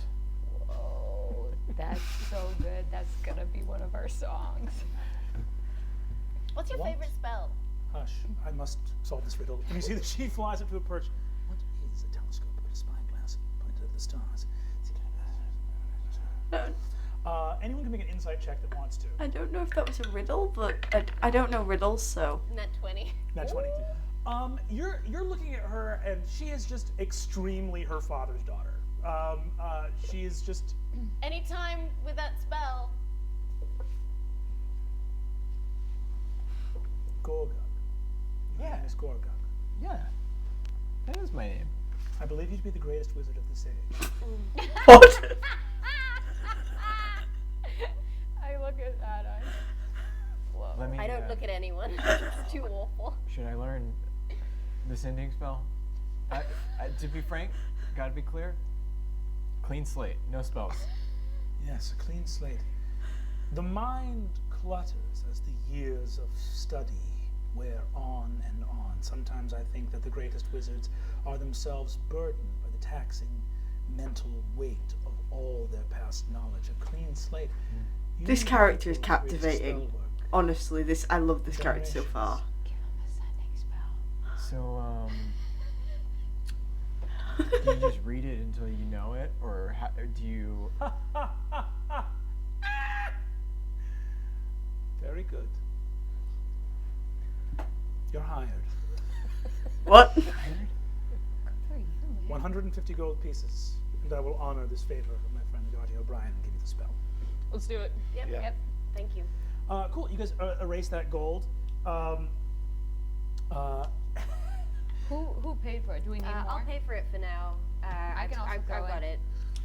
Whoa, that's so good. That's gonna be one of our songs. What's your What? favorite spell? Hush, I must solve this riddle. And you see that she flies up to a perch. What is a telescope but a spyglass pointed at the stars? Anyone can make an insight check that wants to. I don't know if that was a riddle, but I don't know riddles, so. Net 20. Not 20. You're looking at her, and she is just extremely her father's daughter. She is just. Anytime with that spell. Gorgug. Your Yeah. name is Gorgug. Yeah, that is my name. I believe you to be the greatest wizard of this age. What? I look at that. Whoa. Let me. I don't look at anyone. It's too awful. Should I learn the sending spell? To be frank, gotta be clear. Clean slate, no spells. Yes, a clean slate. The mind clutters as the years of study wear on and on. Sometimes I think that the greatest wizards are themselves burdened by the taxing mental weight of all their past knowledge. A clean slate. You This need character is people with great captivating. spell work. Honestly, I love this character so far. Give him a sending spell. So, do you just read it until you know it, or do you? Very good. You're hired. What? 150 gold pieces, and I will honor this favor of my friend Darty O'Brien and give you the spell. Let's do it. Yep. Yeah. Yep. Thank you. Cool. You guys erase that gold. Who paid for it? Do we need more? I'll pay for it for now. I can also I've throw got in. it.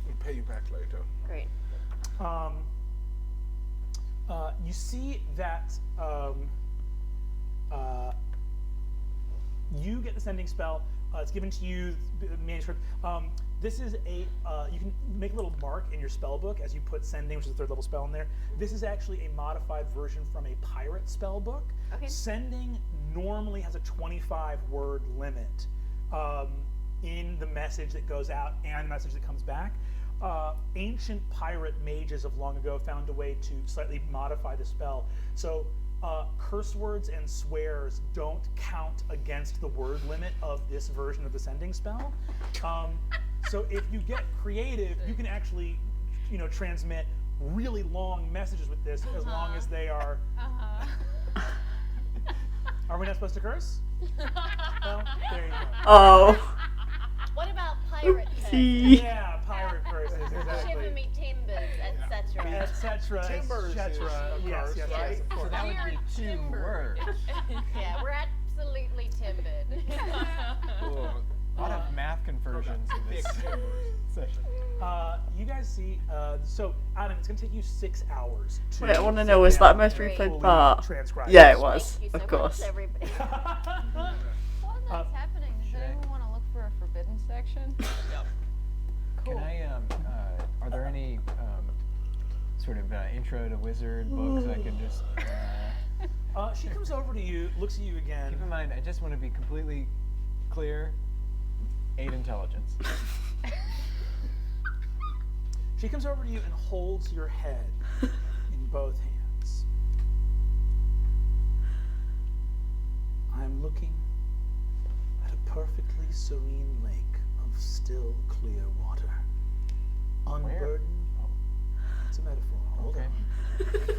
We'll pay you back later. Great. You see that you get the sending spell. It's given to you, manuscript. This is a, you can make a little mark in your spell book as you put sending, which is a 3rd level spell in there. This is actually a modified version from a pirate spell book. Okay. Sending normally has a 25-word limit in the message that goes out and the message that comes back. Ancient pirate mages of long ago found a way to slightly modify the spell. So curse words and swears don't count against the word limit of this version of the sending spell. So if you get creative, you can actually, transmit really long messages with this, as long as they are. Are we not supposed to curse? Well, there you go. Oh. What about pirate curses? See. Yeah, pirate curses, Shiver exactly. me timbers, etc. Etc. Timbers etc. is a Yes, curse, yes, right? yes, of So course. that would be 2 words. Yeah, we're absolutely timbered. A lot of math conversions in this session. You guys see, so Adam, it's going to take you 6 hours to Wait, I want to sit know, was down that most and replayed fully part? transcribe Yeah, this. it was, Thank you so of course. much, everybody. While that's happening, does anyone want to look for a forbidden section? Cool. Can I, are there any sort of intro to wizard books I can just. She comes over to you, looks at you again. Keep in mind, I just want to be completely clear 8 intelligence. She comes over to you and holds your head in both hands. I'm looking at a perfectly serene lake of still, clear water. Unburdened. Oh, It's a metaphor. Hold okay. on.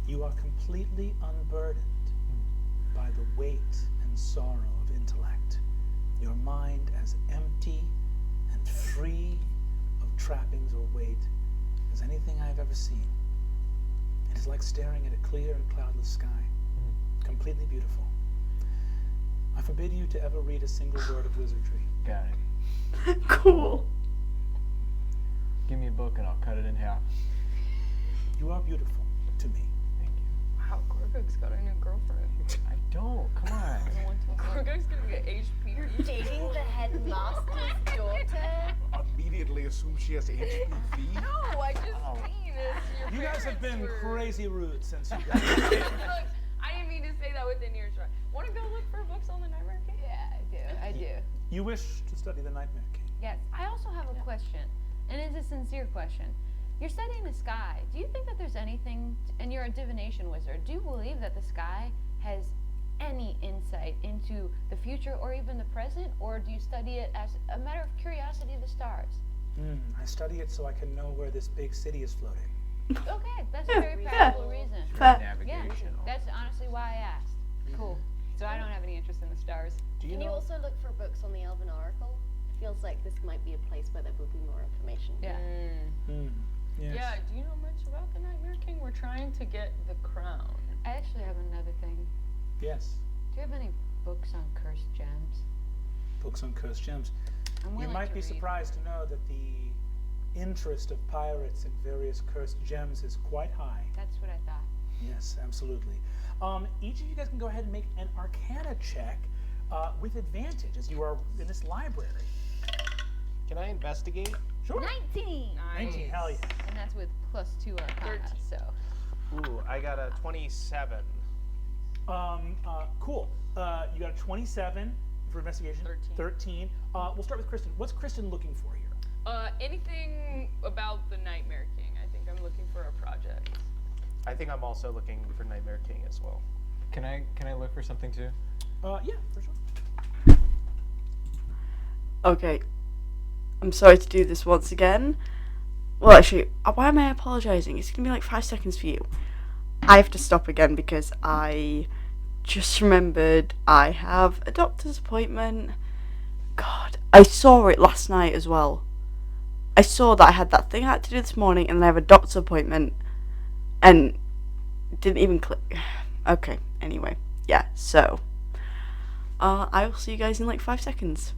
You are completely unburdened by the weight and sorrow of intellect. Your mind as empty and free of trappings or weight as anything I've ever seen. It is like staring at a clear and cloudless sky, completely beautiful. I forbid you to ever read a single word of wizardry. Got it. Cool. Give me a book and I'll cut it in half. You are beautiful to me. Thank you. Wow, Gorgok's got a new girlfriend. I don't. Come on. Gorgok's gonna get HPV. Dating the headmaster's daughter? Immediately assume she has HPV. No, I just mean it's your You guys have been parents were- crazy rude since you got here. Look, I didn't mean to say that within earshot. Want to go look for books on the Nightmare King? Yeah, I do. You wish to study the Nightmare King. Yes. I also have a question, and it's a sincere question. You're studying the sky. Do you think that there's anything, and you're a divination wizard, do you believe that the sky has any insight into the future or even the present, or do you study it as a matter of curiosity of the stars? I study it so I can know where this big city is floating. Okay, that's Yeah, a very yeah. practical reason. Fair. Yeah, Navigation. that's honestly why I asked. Cool. So I don't have any interest in the stars. Do you Can you know? also look for books on the Elven Oracle? It feels like this might be a place where there would be more information. Yeah. Yes. Yeah, do you know much about the Nightmare King? We're trying to get the crown. I actually have another thing. Yes. Do you have any books on cursed gems? Books on cursed gems. I'm You willing might to be read. surprised to know that the interest of pirates in various cursed gems is quite high. That's what I thought. Yes, absolutely. Each of you guys can go ahead and make an Arcana check with advantage as you are in this library. Can I investigate? Sure. 19! 19, hell yeah. And that's with +2 arcana, 13. so. Ooh, I got a 27. Cool. You got a 27 for investigation. 13. We'll start with Kristen. What's Kristen looking for here? Anything about the Nightmare King? I think I'm looking for a project. I think I'm also looking for Nightmare King as well. Can I look for something too? Yeah, for sure. Okay. I'm sorry to do this once again. Well, actually, why am I apologizing? It's gonna be like 5 seconds for you. I have to stop again because I just remembered I have a doctor's appointment. God, I saw it last night as well. I saw that I had that thing I had to do this morning, and then I have a doctor's appointment, and it didn't even click. Okay, anyway, yeah, so I will see you guys in like 5 seconds.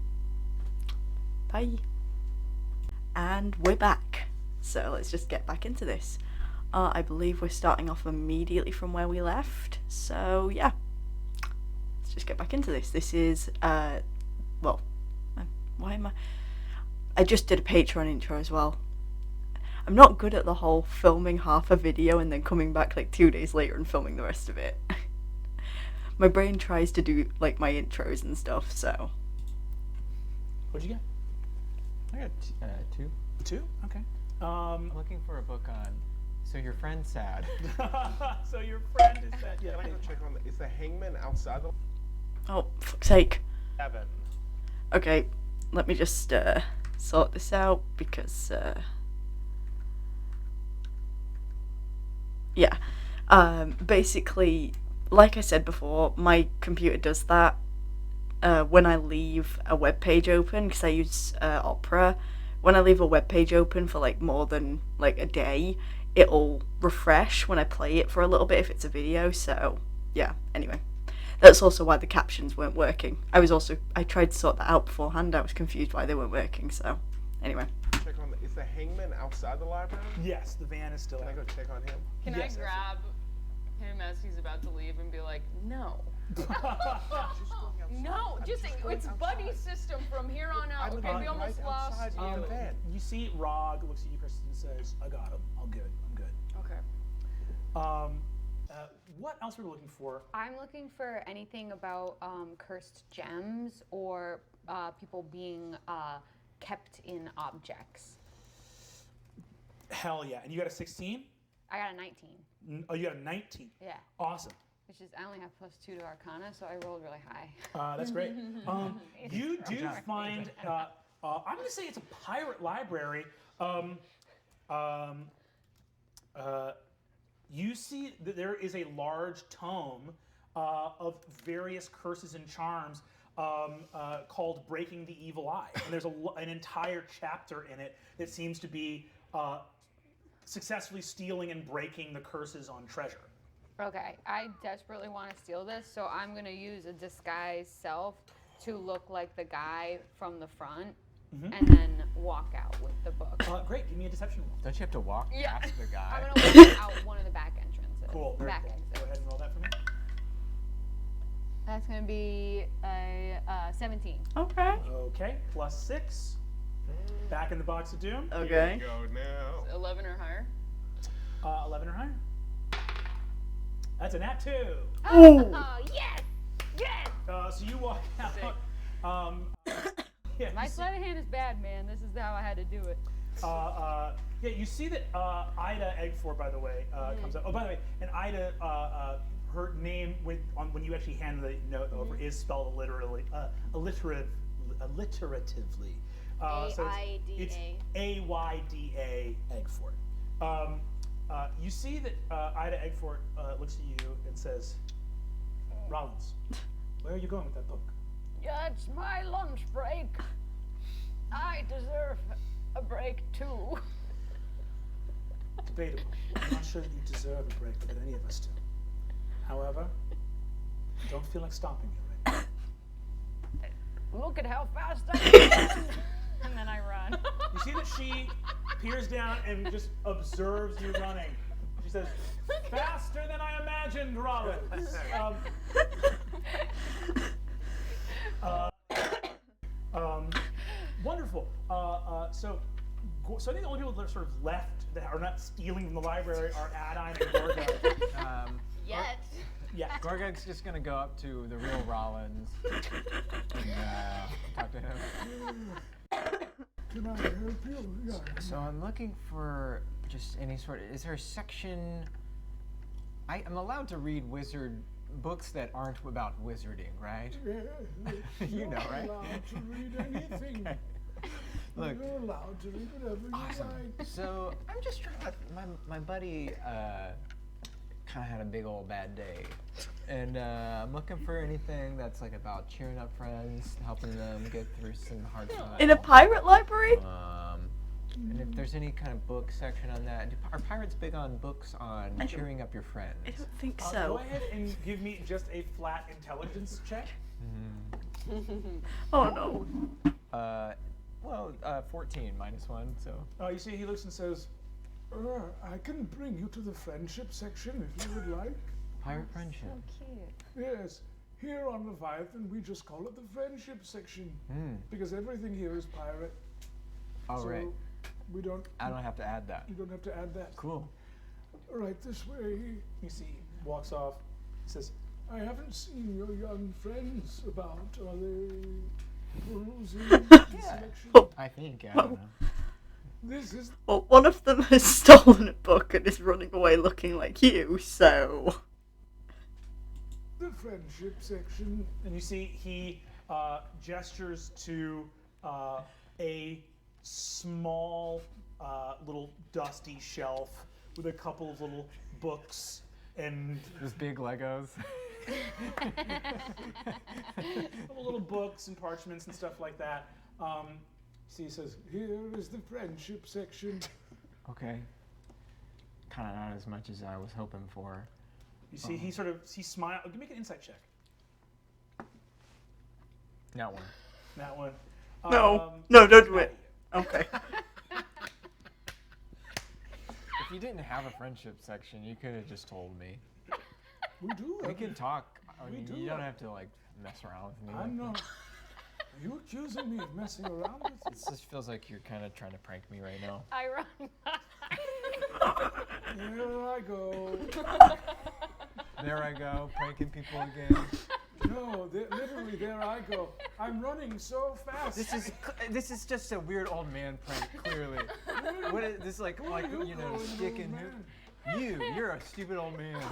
Bye. And we're back. So let's just get back into this. I believe we're starting off immediately from where we left. So yeah, let's just get back into this. This is well, why am I just did a Patreon intro as well. I'm not good at the whole filming half a video and then coming back like 2 days later and filming the rest of it. My brain tries to do like my intros and stuff, so. What'd you get? I got 2. 2? Okay. I'm looking for a book on. So your friend's sad. So your friend is that. Yeah. Can I go check on is the hangman outside the Oh, fuck's sake. 7. Okay, let me just sort this out because yeah. Basically, like I said before, my computer does that when I leave a web page open, because I use Opera. When I leave a web page open for like more than like a day, it'll refresh when I play it for a little bit if it's a video. So yeah. Anyway, that's also why the captions weren't working. I tried to sort that out beforehand. I was confused why they weren't working. So anyway. Check on is the hangman outside the library? Yes, the van is still Can I out. go check on him? Can Yes, I grab him as he's about to leave and be like, no. No, just it's buddy system from here on out. I'm Okay, we almost right lost outside you. the van. You see Rog looks at you, Kristen, and says, I got him. I'm good. Okay. What else are we looking for? I'm looking for anything about cursed gems or people being kept in objects. Hell yeah. And you got a 16? I got a 19. Oh, you got a 19. Yeah. Awesome. Which is, I only have +2 to Arcana, so I rolled really high. That's great. You do find, I'm going to say it's a pirate library. You see that there is a large tome of various curses and charms called Breaking the Evil Eye. And there's an entire chapter in it that seems to be successfully stealing and breaking the curses on treasure. Okay, I desperately want to steal this, so I'm going to use a disguise self to look like the guy from the front and then walk out with the book. Great, give me a deception roll. Don't you have to walk past the guy? I'm going to walk out one of the back entrances. Cool, very Back cool. exits. Go ahead and roll that for me. That's going to be a 17. Okay. Okay, plus 6. Back in the box of doom. Okay. Go now. 11 or higher. 11 or higher. That's a nat 2. Oh, yes! Yes! So you walk out. Yeah, My you see, sleight of hand is bad, man. This is how I had to do it. yeah, you see that Ida Eggford, by the way, comes up. Oh, by the way, and Ida, her name when you actually hand the note over is spelled alliteratively. So it's Ayda Eggford. You see that Ida Eggford looks at you and says, Rollins, where are you going with that book? Yeah, it's my lunch break. I deserve a break too. Debatable. I'm not sure that you deserve a break, or that any of us do. However, I don't feel like stopping you right now. Look at how fast I run. And then I run. You see that she peers down and just observes you running. She says, faster than I imagined, Rollins. Wonderful. So I think the only people that are sort of left that are not stealing from the library are Adine and Gorga. Yet. Yeah. Gorgag's just gonna go up to the real Rollins and talk to him. Can I help you? Yeah. So I'm looking for just any sort of. Is there a section? I'm allowed to read wizard books that aren't about wizarding, right? Yeah, You know, right? You're allowed to read anything. Look, You're allowed to read whatever awesome. you like. So I'm just trying to. My buddy kind of had a big old bad day, and I'm looking for anything that's like about cheering up friends, helping them get through some hard times. In a pirate library? And if there's any kind of book section on that, are pirates big on books on don't- cheering up your friends? I don't think Go so. ahead and give me just a flat intelligence check. Oh no. 14 minus 1, so. You see, he looks and says, I can bring you to the friendship section if you would like. Pirate friendship. Yes. Here on Leviathan, we just call it the friendship section because everything here is pirate. Oh, so right. We don't. I don't have to add that. You don't have to add that. Cool. Right this way. you see, he walks off. He says, I haven't seen your young friends about. Are they perusing the selection? I think, I don't know. This is Well, one of them has stolen a book and is running away looking like you, so. the friendship section. and you see he gestures to a small, little dusty shelf with a couple of little books and Just big Legos. little books and parchments and stuff like that. See, he says, here is the friendship section. Okay. Kind of not as much as I was hoping for. You see, he smiles. Give me an insight check. Not one. That one. No, don't do it. Okay. If you didn't have a friendship section, you could have just told me. We do. We can talk. I We mean, do. you don't have to like mess around with me. I'm like not. Are you accusing me of messing around with you? It just feels like you're kind of trying to prank me right now. I run. Here I go. There I go, pranking people again. No, literally, there I go. I'm running so fast. This is just a weird old man prank. Clearly, what is this like you know sticking? You're a stupid old man.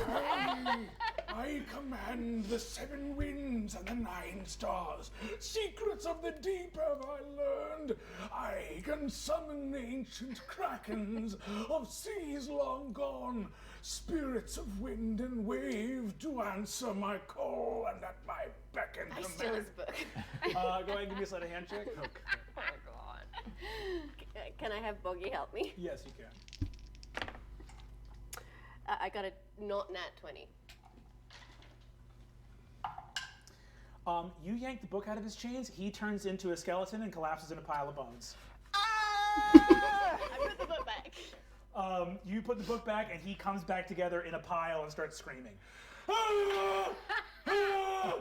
I command the 7 winds and the 9 stars. Secrets of the deep have I learned. I can summon the ancient krakens of seas long gone. Spirits of wind and wave to answer my call and at my beck and I command. steal his book. Go ahead and give me a sleight of hand check. Oh God. Can I have Boggy help me? Yes, you can. I got a not nat 20. You yank the book out of his chains. He turns into a skeleton and collapses in a pile of bones. I put the book back. You put the book back, and he comes back together in a pile and starts screaming. Ah! Ah!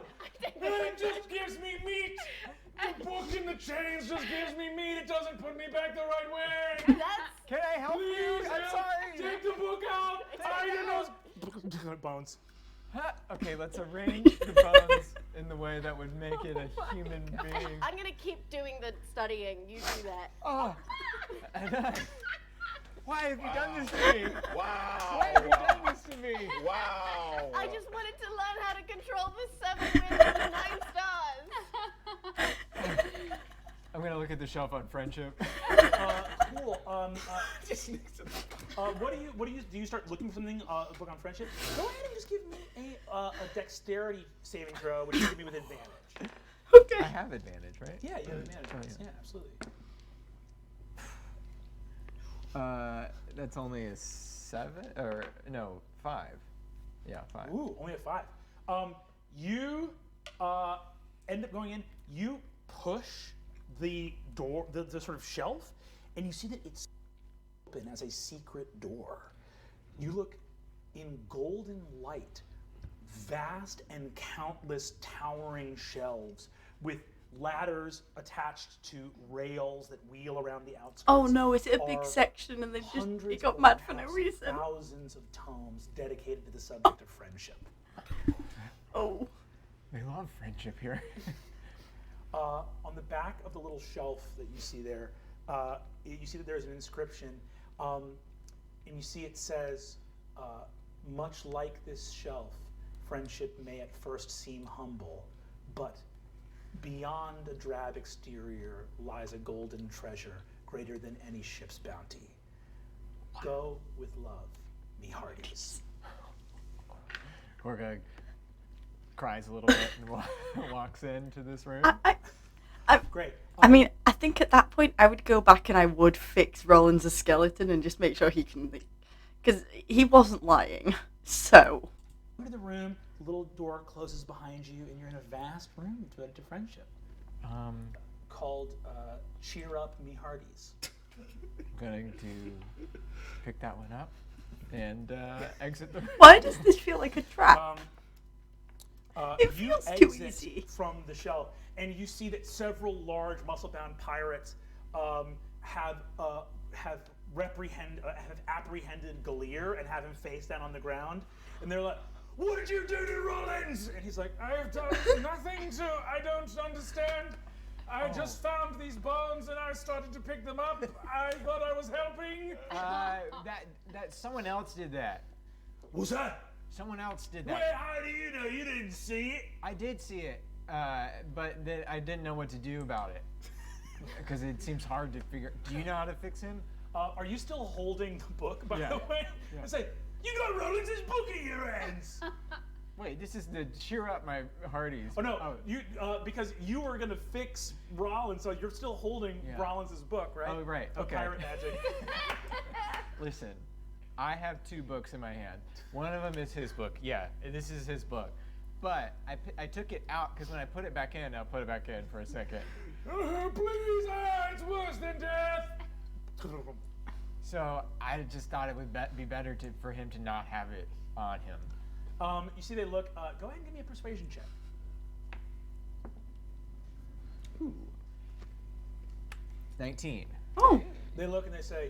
It just gives me meat. The book in the chains just gives me meat. It doesn't put me back the right way. That's Can I help you? Please, I'm help. sorry. Take the book out. I don't know. Bones. Huh? Okay, let's arrange the bones in the way that would make it a human being. I'm gonna keep doing the studying. You do that. Oh, and why have you done this to me? Wow. Why have you done this to me? Wow. I just wanted to learn how to control the 7 winds and the 9 stars. I'm gonna look at the shelf on friendship. Cool. What do you start looking for something? A book on friendship. Go ahead and just give me a dexterity saving throw, which you give me with advantage. Okay. I have advantage, right? Yeah, you have advantage. Oh, yeah. Yeah, absolutely. That's only a 7 or no 5. Yeah, 5. Ooh, only a 5. You end up going in. You push the door, the sort of shelf, and you see that it's open as a secret door. You look in golden light, vast and countless towering shelves with ladders attached to rails that wheel around the outskirts. Oh no, is it a big are section and they just hundreds he got or mad for no perhaps reason? Thousands of tomes dedicated to the subject of friendship. Oh. They love friendship here. On the back of the little shelf that you see there, you see that there's an inscription, and you see it says, much like this shelf, friendship may at first seem humble, but beyond a drab exterior lies a golden treasure greater than any ship's bounty. Go with love, me hearties. Gorga cries a little bit and walks into this room. Great. I mean, I think at that point I would go back and I would fix Roland's a skeleton and just make sure he can, because he wasn't lying. So. Into the room, the little door closes behind you, and you're in a vast room devoted to friendship. Called Cheer Up, Me Hearties. I'm going to pick that one up and exit the room. Why does this feel like a trap? It You feels too exit easy. from the shelf, and you see that several large, muscle-bound pirates have apprehended Galir and have him face down on the ground, and they're like, "What did you do to Rollins?" And he's like, I've done nothing to. I don't understand. I just found these bones and I started to pick them up. I thought I was helping. That someone else did that. "What's that? Someone else did Well, that. how do you know? You didn't see it." I did see it, but I didn't know what to do about it because it seems hard to figure. Do you know how to fix him? Are you still holding the book, by Yeah. the way? Yeah. I say, You got Rollins' book in your hands. Wait, this is to cheer up my hearties. Oh no, you because you were gonna fix Rollins, so you're still holding Yeah. Rollins' book, right? Oh, right, Of okay. Pirate Magic. Listen, I have 2 books in my hand. One of them is his book. Yeah, this is his book. But I took it out because when I put it back in, I'll put it back in for a second. Please, it's worse than death. So I just thought it would be better for him to not have it on him. You see, they look. Go ahead and give me a persuasion check. Ooh. 19. Oh, They look and they say,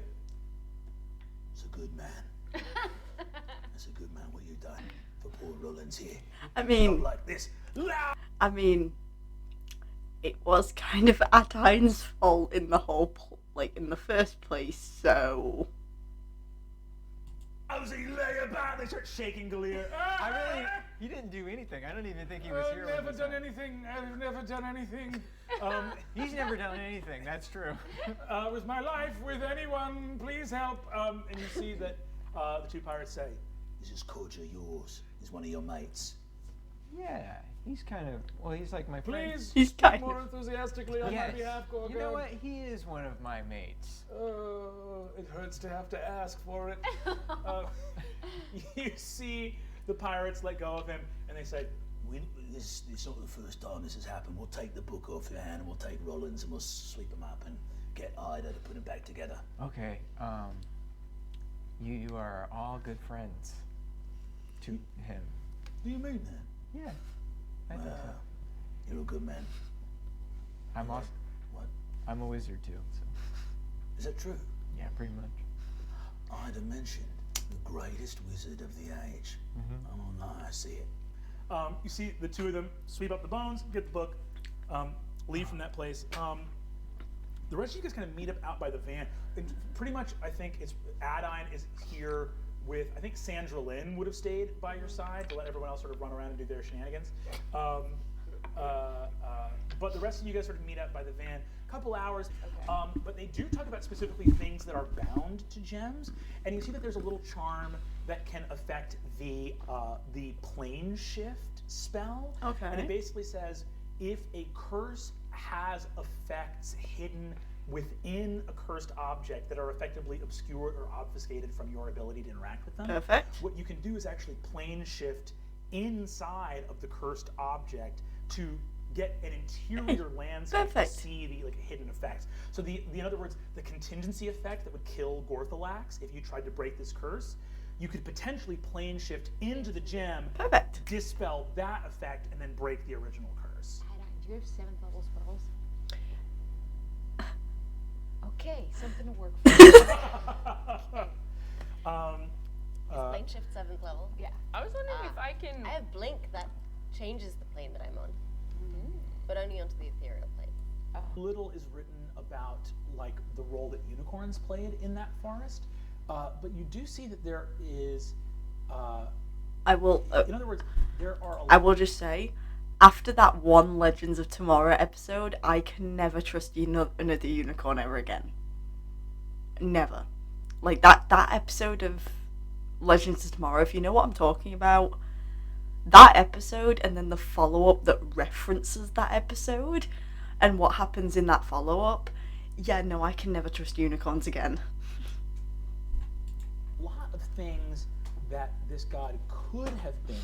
It's a good man. That's a good man. What you done for poor Rollins here? I mean, Not like this. Loud. I mean, it was kind of Adain's fault in the whole, in the first place. So "Oh, so you lay about." They start shaking Galir. He didn't do anything. I don't even think he was I've here. never when this done happened. anything. I've never done anything He's never done anything. That's true. with my life with anyone. Please help. And you see that the 2 pirates say, Is this Cordial yours? He's one of your mates. Yeah, he's kind of. Well, he's like my friend. Please He's speak kind more of- enthusiastically on Yes. my behalf, Gorgon. You know what? He is one of my mates. It hurts to have to ask for it. you see the pirates let go of him, and they say, This is not the first time this has happened. We'll take the book off your hand and we'll take Rollins and we'll sweep him up and get Ida to put him back together. Okay. You are all good friends to him. Do you mean that? Yeah, I think so. You're a good man. I'm also. What? I'm a wizard too. So Is that true? yeah, pretty much. Ida mentioned the greatest wizard of the age. Oh no, I see it. you see the 2 of them sweep up the bones, get the book, leave from that place. The rest of you guys kind of meet up out by the van. And pretty much, I think it's Adain is here with. I think Sandra Lynn would have stayed by your side to let everyone else sort of run around and do their shenanigans. But the rest of you guys sort of meet up by the van. Couple hours, but they do talk about specifically things that are bound to gems, and you see that there's a little charm that can affect the plane shift spell. Okay. And it basically says if a curse has effects hidden within a cursed object that are effectively obscured or obfuscated from your ability to interact with them. Perfect. What you can do is actually plane shift inside of the cursed object to get an interior landscape to Perfect. see the hidden effects. So in other words, the contingency effect that would kill Gorthalax if you tried to break this curse, you could potentially plane shift into the gem, Perfect. dispel that effect, and then break the original curse. Do you have 7th level spells? Okay, something to work for. Plane shift 7th level. Yeah. I was wondering if I can. I have blink that changes the plane that I'm on, but only onto the ethereal plane. Little is written about the role that unicorns played in that forest, but you do see that there is. I will. In other words, there are. I will just say, after that one Legends of Tomorrow episode, I can never trust another unicorn ever again. Never. Like that episode of Legends of Tomorrow, if you know what I'm talking about, that episode and then the follow-up that references that episode and what happens in that follow-up, yeah, no, I can never trust unicorns again. A lot of things that this god could have been,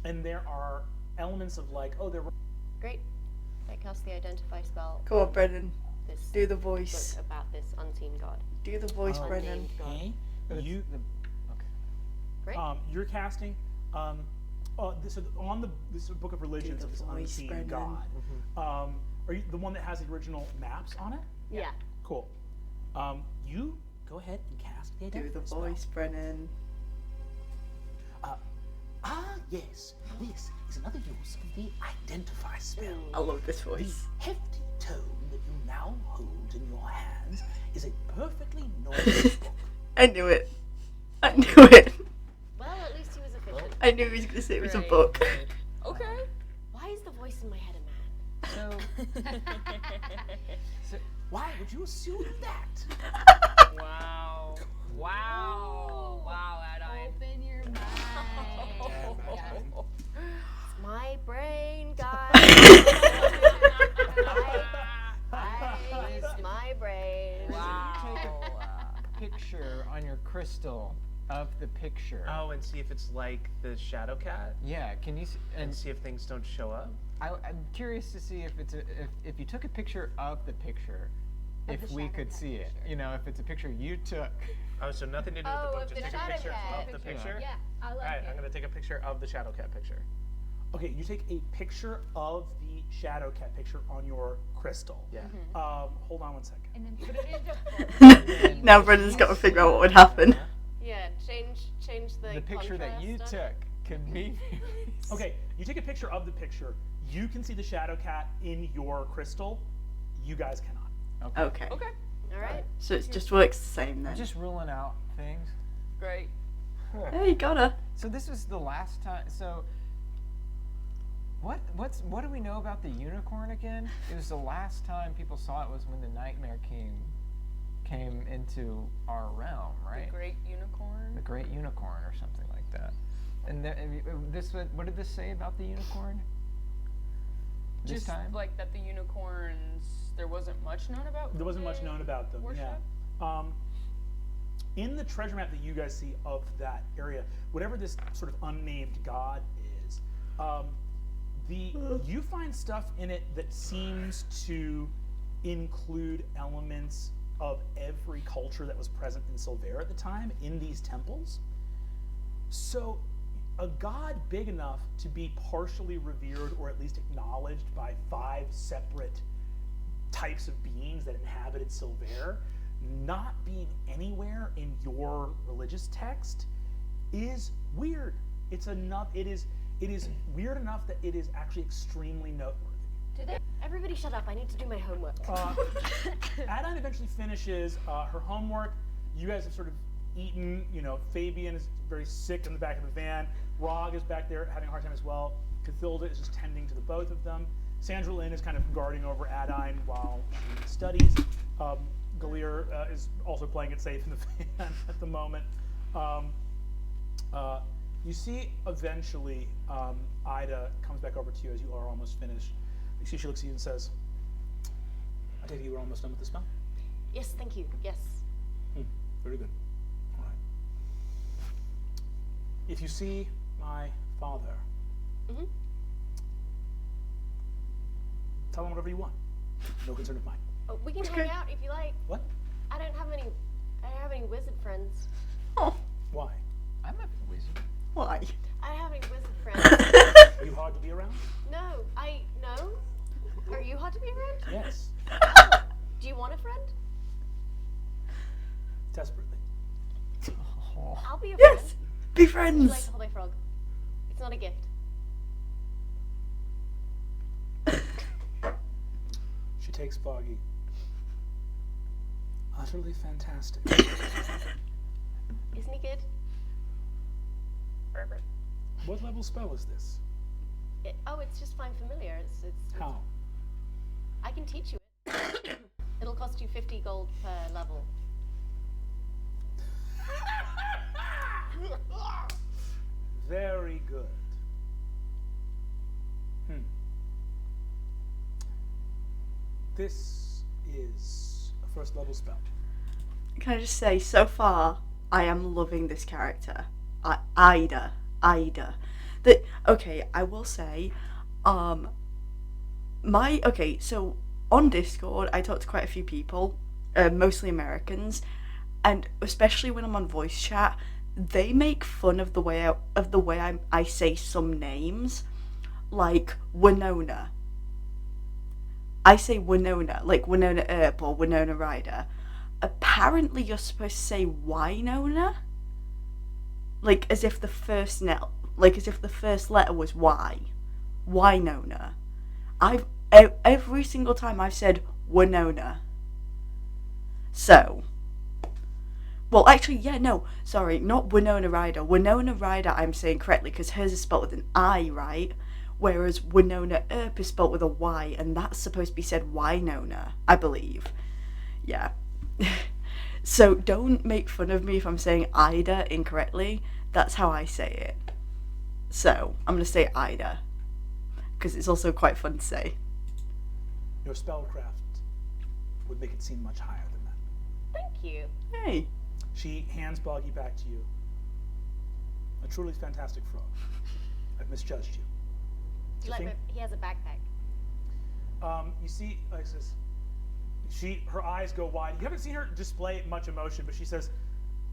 and there are elements of there were. Great. I cast the identify spell. Go on, Brennan. This Do the book voice. about this unseen god. Do the voice, Oh. Brennan. Unnamed god. Okay. You Great. you're casting this on this book of religions of this voice, unseen Brennan. god. Are you the one that has the original maps on it? Yeah. Cool. You go ahead and cast the Do the identify spell. voice, Brennan. Yes. This is another use of the identify spell. I love this The voice. hefty tome that you now hold in your hands is a perfectly normal book. I knew it. I knew it. Well, at least he was efficient. I knew he was going to say it was a Great. book. Okay. Why is the voice in my head a man? So, Why would you assume that? Wow. Wow. Wow, Adain. picture. Oh, and see if it's like the shadow cat, Yeah, can you and see if things don't show up. I'm curious to see if it's if you took a picture of the picture, if the we shadow could cat see it. picture. You know, if it's a picture you took. Oh, so nothing to do with Oh, the book. of Just the take a shadow picture cat. of the picture. Yeah, I like All right, it. I'm gonna take a picture of the shadow cat picture. Okay, you take a picture of the shadow cat picture on your crystal. Yeah. Hold on one second. And then put it into book. Now Brendan's got to figure out what would happen. Yeah, change the The picture that you contrast stuff. took can be. Okay, you take a picture of the picture. You can see the shadow cat in your crystal. You guys cannot. Okay. Okay. All right. So it just works the same then. I'm just ruling out things. Great. Hey, you gotta. So this was the last time. So what do we know about the unicorn again? It was the last time people saw it was when the Nightmare King came into our realm, right? The great unicorn. The Great Unicorn or something like that. And what did this say about the unicorn? This Just time? like that the unicorns, there wasn't much known about. There wasn't much known about them. Worship? Yeah. In the treasure map that you guys see of that area, whatever this sort of unnamed god is, you find stuff in it that seems to include elements of every culture that was present in Silvera at the time in these temples. So a god big enough to be partially revered or at least acknowledged by 5 separate types of beings that inhabited Silvera, not being anywhere in your religious text is weird. It is weird enough that it is actually extremely noteworthy. Everybody shut up. I need to do my homework. Adine eventually finishes her homework. You guys have sort of eaten. You know, Fabian is very sick in the back of the van. Rog is back there having a hard time as well. Cathilda is just tending to the both of them. Sandra Lynn is kind of guarding over Adine while she studies. Galir is also playing it safe in the van at the moment. You see eventually Ida comes back over to you as you are almost finished. You see she looks at you and says, I take it you were almost done with the spell? Yes, thank you. Yes. Very good. All right. If you see my father, tell him whatever you want. No concern of mine. Oh, we can hang out if you like. What? I don't have any wizard friends. Oh, Why? I'm a wizard. why? I don't have any wizard friends. Are you hard to be around? No. Are you hard to be around? Yes. Do you want a friend? Desperately. I'll be a Yes! friend. Be Would you like friends! to hold my frog? It's not a gift. She takes Boggy. Utterly fantastic. Isn't he good? What level spell is this? It's just fine familiar. It's How? I can teach you it. It'll cost you 50 gold per level. Very good. This is a first level spell. Can I just say, so far, I am loving this character. Ida. Okay, I will say, so on Discord, I talk to quite a few people, mostly Americans, and especially when I'm on voice chat, they make fun of the way I say some names, like Winona. I say Winona, like Winona Earp or Winona Ryder. Apparently, you're supposed to say Wynona, like as if the first letter was Y. Wynona. Every single time I've said Winona. So, well, actually, sorry, not Winona Ryder. Winona Ryder, I'm saying correctly because hers is spelled with an I, right? Whereas Winona Earp is spelled with a Y, and that's supposed to be said Wynona, I believe. Yeah. So don't make fun of me if I'm saying Ida incorrectly. That's how I say it. So I'm going to say Ida, because it's also quite fun to say. Your spellcraft would make it seem much higher than that. Thank you. Hey. She hands Boggy back to you. A truly fantastic frog. I've misjudged you. So Like, he has a backpack. you see, Alexis, her eyes go wide. You haven't seen her display much emotion, but she says,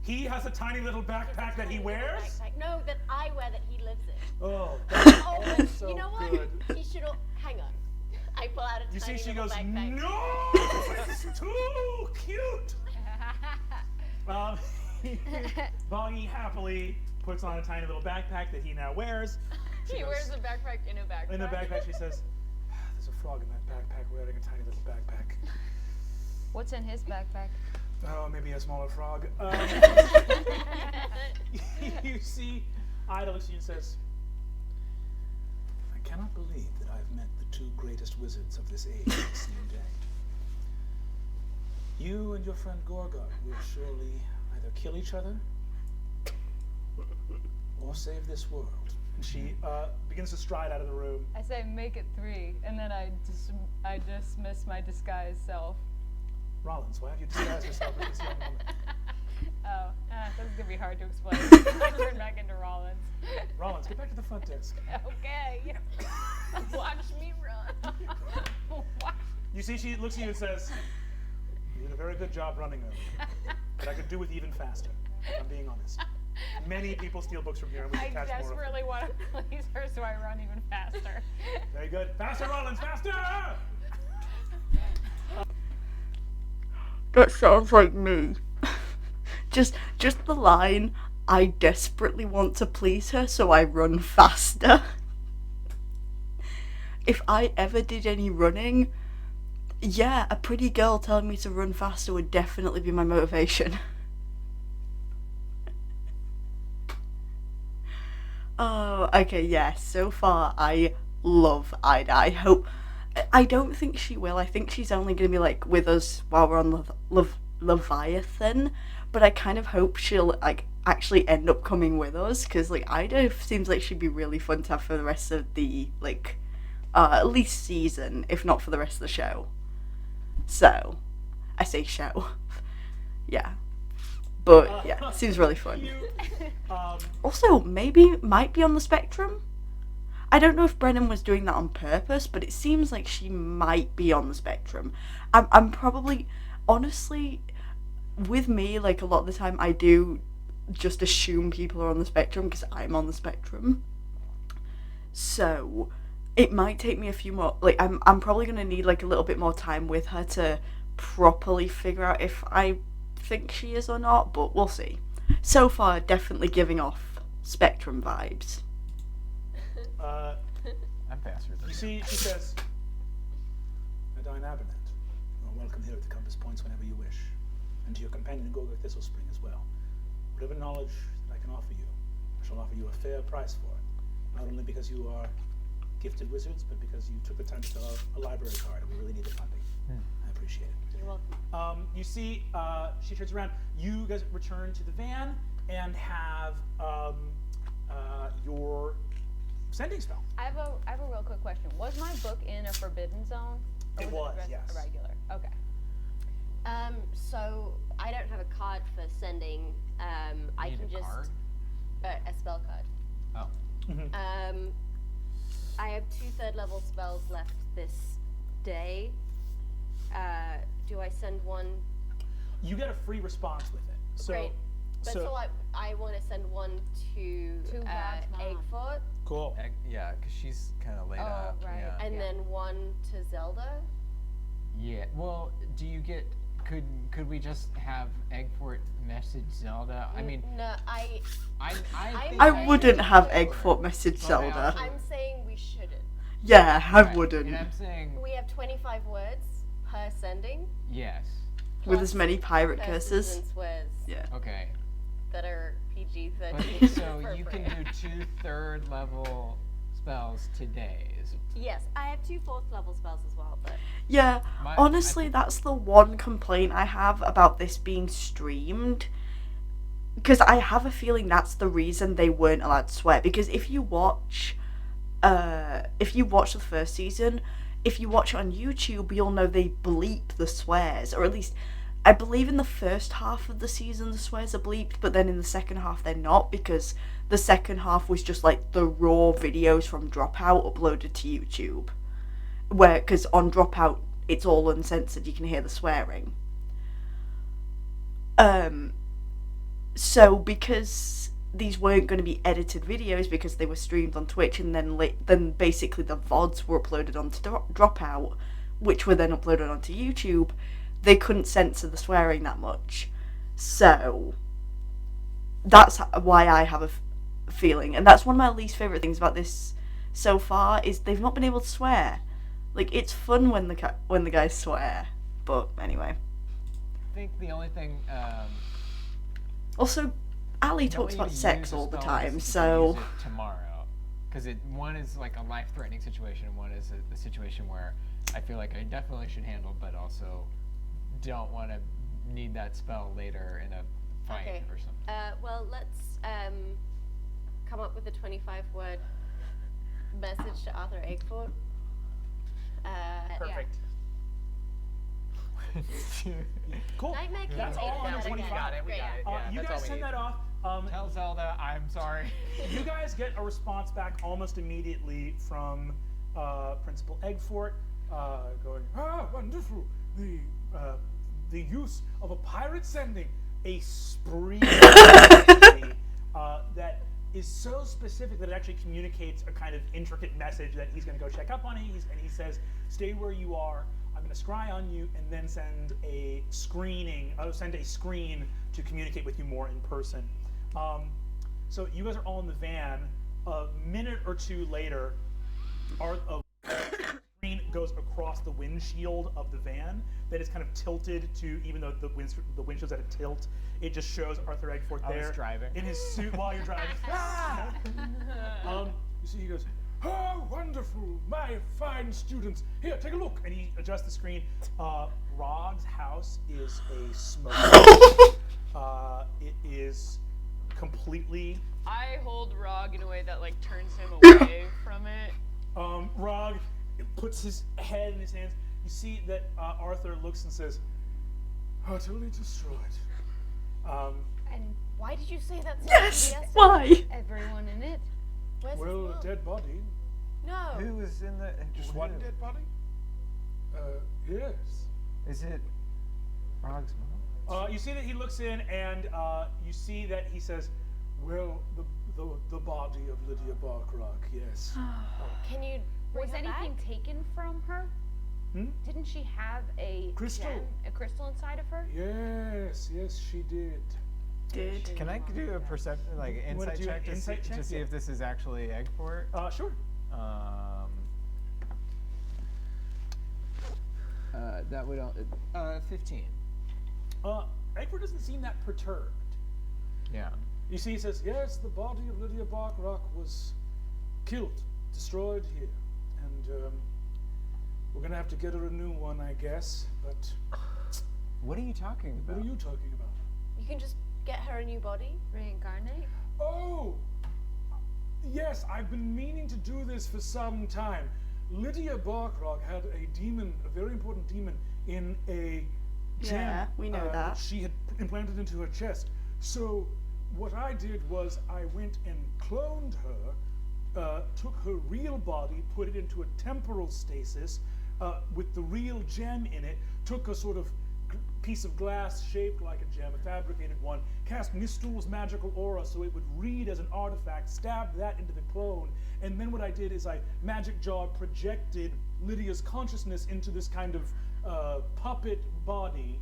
he has a tiny little backpack that he wears? Backpack. No, that I wear that he lives in. Oh, that's Oh, but so you know what? good. He should. Hang on. I pull out a You tiny see, she little goes, backpack. no, this is too cute. Boggy happily puts on a tiny little backpack that he now wears. She He goes, wears a backpack in a backpack. in the backpack, she says, there's a frog in that backpack wearing a tiny little backpack. What's in his backpack? Oh, maybe a smaller frog. You see, Ida looks at you and says, I cannot believe that I have met the two greatest wizards of this age on the same day. You and your friend Gorgar will surely either kill each other or save this world. and she begins to stride out of the room. I say make it 3, and then I dismiss my disguised self. Rollins, why have you disguised yourself as this young woman? That's gonna be hard to explain. I turn back into Rollins. Rollins, get back to the front desk. Okay. Watch me run. Watch. You see, she looks at you and says, you did a very good job running earlier, but I could do it even faster, if I'm being honest. Many people steal books from here, and we I can catch more of them. desperately want to please her, so I run even faster. Very good. Faster, Rollins, faster! That sounds like me. just the line, I desperately want to please her, so I run faster. If I ever did any running, yeah, a pretty girl telling me to run faster would definitely be my motivation. Oh, okay, yeah, so far I love Ida. I don't think she will. I think she's only going to be, like, with us while we're on Leviathan, but I kind of hope she'll, like, actually end up coming with us, because, like, Ida seems like she'd be really fun to have for the rest of the, like, at least season, if not for the rest of the show. So, I say show. Yeah. But, yeah, it seems really fun. Also, maybe might be on the spectrum. I don't know if Brennan was doing that on purpose, but it seems like she might be on the spectrum. I'm probably, honestly, with me, like, a lot of the time I do just assume people are on the spectrum because I'm on the spectrum. So, it might take me a few more, like, I'm probably going to need, like, a little bit more time with her to properly figure out if I think she is or not, but we'll see. So far, definitely giving off spectrum vibes. I'm faster than You see, she says, Nadine Abernant, you are welcome here at the Compass Points whenever you wish, and to your companion Gorgar Thistlespring as well. Whatever knowledge that I can offer you, I shall offer you a fair price for it. Not only because you are gifted wizards, but because you took the time to fill out a library card, and we really need the funding. I appreciate it. You're welcome. you see, she turns around. You guys return to the van and have your sending spell. I have a real quick question. Was my book in a forbidden zone? Or It was was, just yes. a regular? Okay. So I don't have a card for sending. I need can a just card? a spell card. Oh. I have 2 third-level spells left this day. Do I send one? You get a free response with it. So, Great. But so I want to send one to Vad's mom. Eggfort, cool. Yeah, because she's kind of laid Oh, up. right. Yeah. and then one to Zelda. Yeah. Well, do you get? Could we just have Eggfort message Zelda? I mean, No, I think I saying wouldn't have Eggfort. Eggfort message But Zelda. I'm saying we shouldn't. Yeah, I Right, wouldn't. And I'm saying We have 25 words per sending. yes. With plus as many pirate curses curses. and swears Yeah. Okay. that are PG-13. But so you appropriate. can do 2 third-level spells today. Yes, I have 2 4th-level spells as well, but Yeah, I honestly, think- that's the one complaint I have about this being streamed. Because I have a feeling that's the reason they weren't allowed to swear. Because if you watch the first season, if you watch it on YouTube, you'll know they bleep the swears. Or at least, I believe in the first half of the season the swears are bleeped, but then in the second half they're not, because the second half was just like the raw videos from Dropout uploaded to YouTube. Because on Dropout it's all uncensored, you can hear the swearing. So because these weren't going to be edited videos because they were streamed on Twitch, and then basically the VODs were uploaded onto Dropout, which were then uploaded onto YouTube, they couldn't censor the swearing that much. So that's why I have a feeling, and that's one of my least favourite things about this so far, is they've not been able to swear. Like, it's fun when the guys swear, but anyway. I think the only thing. Also, Ali don't talks need about to sex use a all the spell time, unless you can so use it tomorrow, because one is like a life-threatening situation, and one is a situation where I feel like I definitely should handle, but also don't want to need that spell later in a fight Okay. or something. Well, let's come up with a 25-word message to Arthur Eggford. Perfect. Cool. Nightmare King. That's all under 25. We got it. Great. Yeah, You that's all guys we send need. that off. Tell Zelda I'm sorry. You guys get a response back almost immediately from Principal Eggfort, going, Wonderful. the use of a pirate sending a spree that is so specific that it actually communicates a kind of intricate message that he's going to go check up on it. And he says, stay where you are. I'm going to scry on you and then send a screen to communicate with you more in person. So you guys are all in the van. A minute or two later, a screen goes across the windshield of the van that is kind of tilted to, even though the windshield's at a tilt, it just shows Arthur Eggfort I there was driving. in his suit while you're driving. You see, he goes, Wonderful. My fine students. Here, take a look. and he adjusts the screen. Rog's house is a smoke. It is completely. I hold Rog in a way that like turns him away from it. Rog puts his head in his hands. You see that Arthur looks and says, Utterly destroyed. And why did you say that so yes, enthusiastic? why? Everyone in it. Where's his Well, mom? a dead body. No. Who was in the? Just who? one dead body? Yes. Is it Rog's mom? you see that he looks in, and you see that he says, Well, the body of Lydia Barkrock, yes. Can you bring Was her anything back? taken from her? Hmm? Didn't she have a Crystal. gem, a crystal inside of her? Yes, she did. Did. Can I do a perception, like You wanna insight do an check, insight check? to see Yeah. if this is actually Eggfort? Sure. That would 15. Egbert doesn't seem that perturbed. Yeah. You see, he says, yes, the body of Lydia Barkrock was killed, destroyed here. And we're going to have to get her a new one, I guess. But What are you talking about? what are you talking about? You can just get her a new body. Reincarnate? Oh! Yes, I've been meaning to do this for some time. Lydia Barkrock had a demon, a very important demon, in a gem. Yeah, we know that. She had implanted into her chest. So what I did was I went and cloned her, took her real body, put it into a temporal stasis with the real gem in it, took a sort of piece of glass shaped like a gem, a fabricated one, cast Nistel's magical aura so it would read as an artifact, stabbed that into the clone, and then what I did is I magic jaw projected Lydia's consciousness into this kind of puppet body,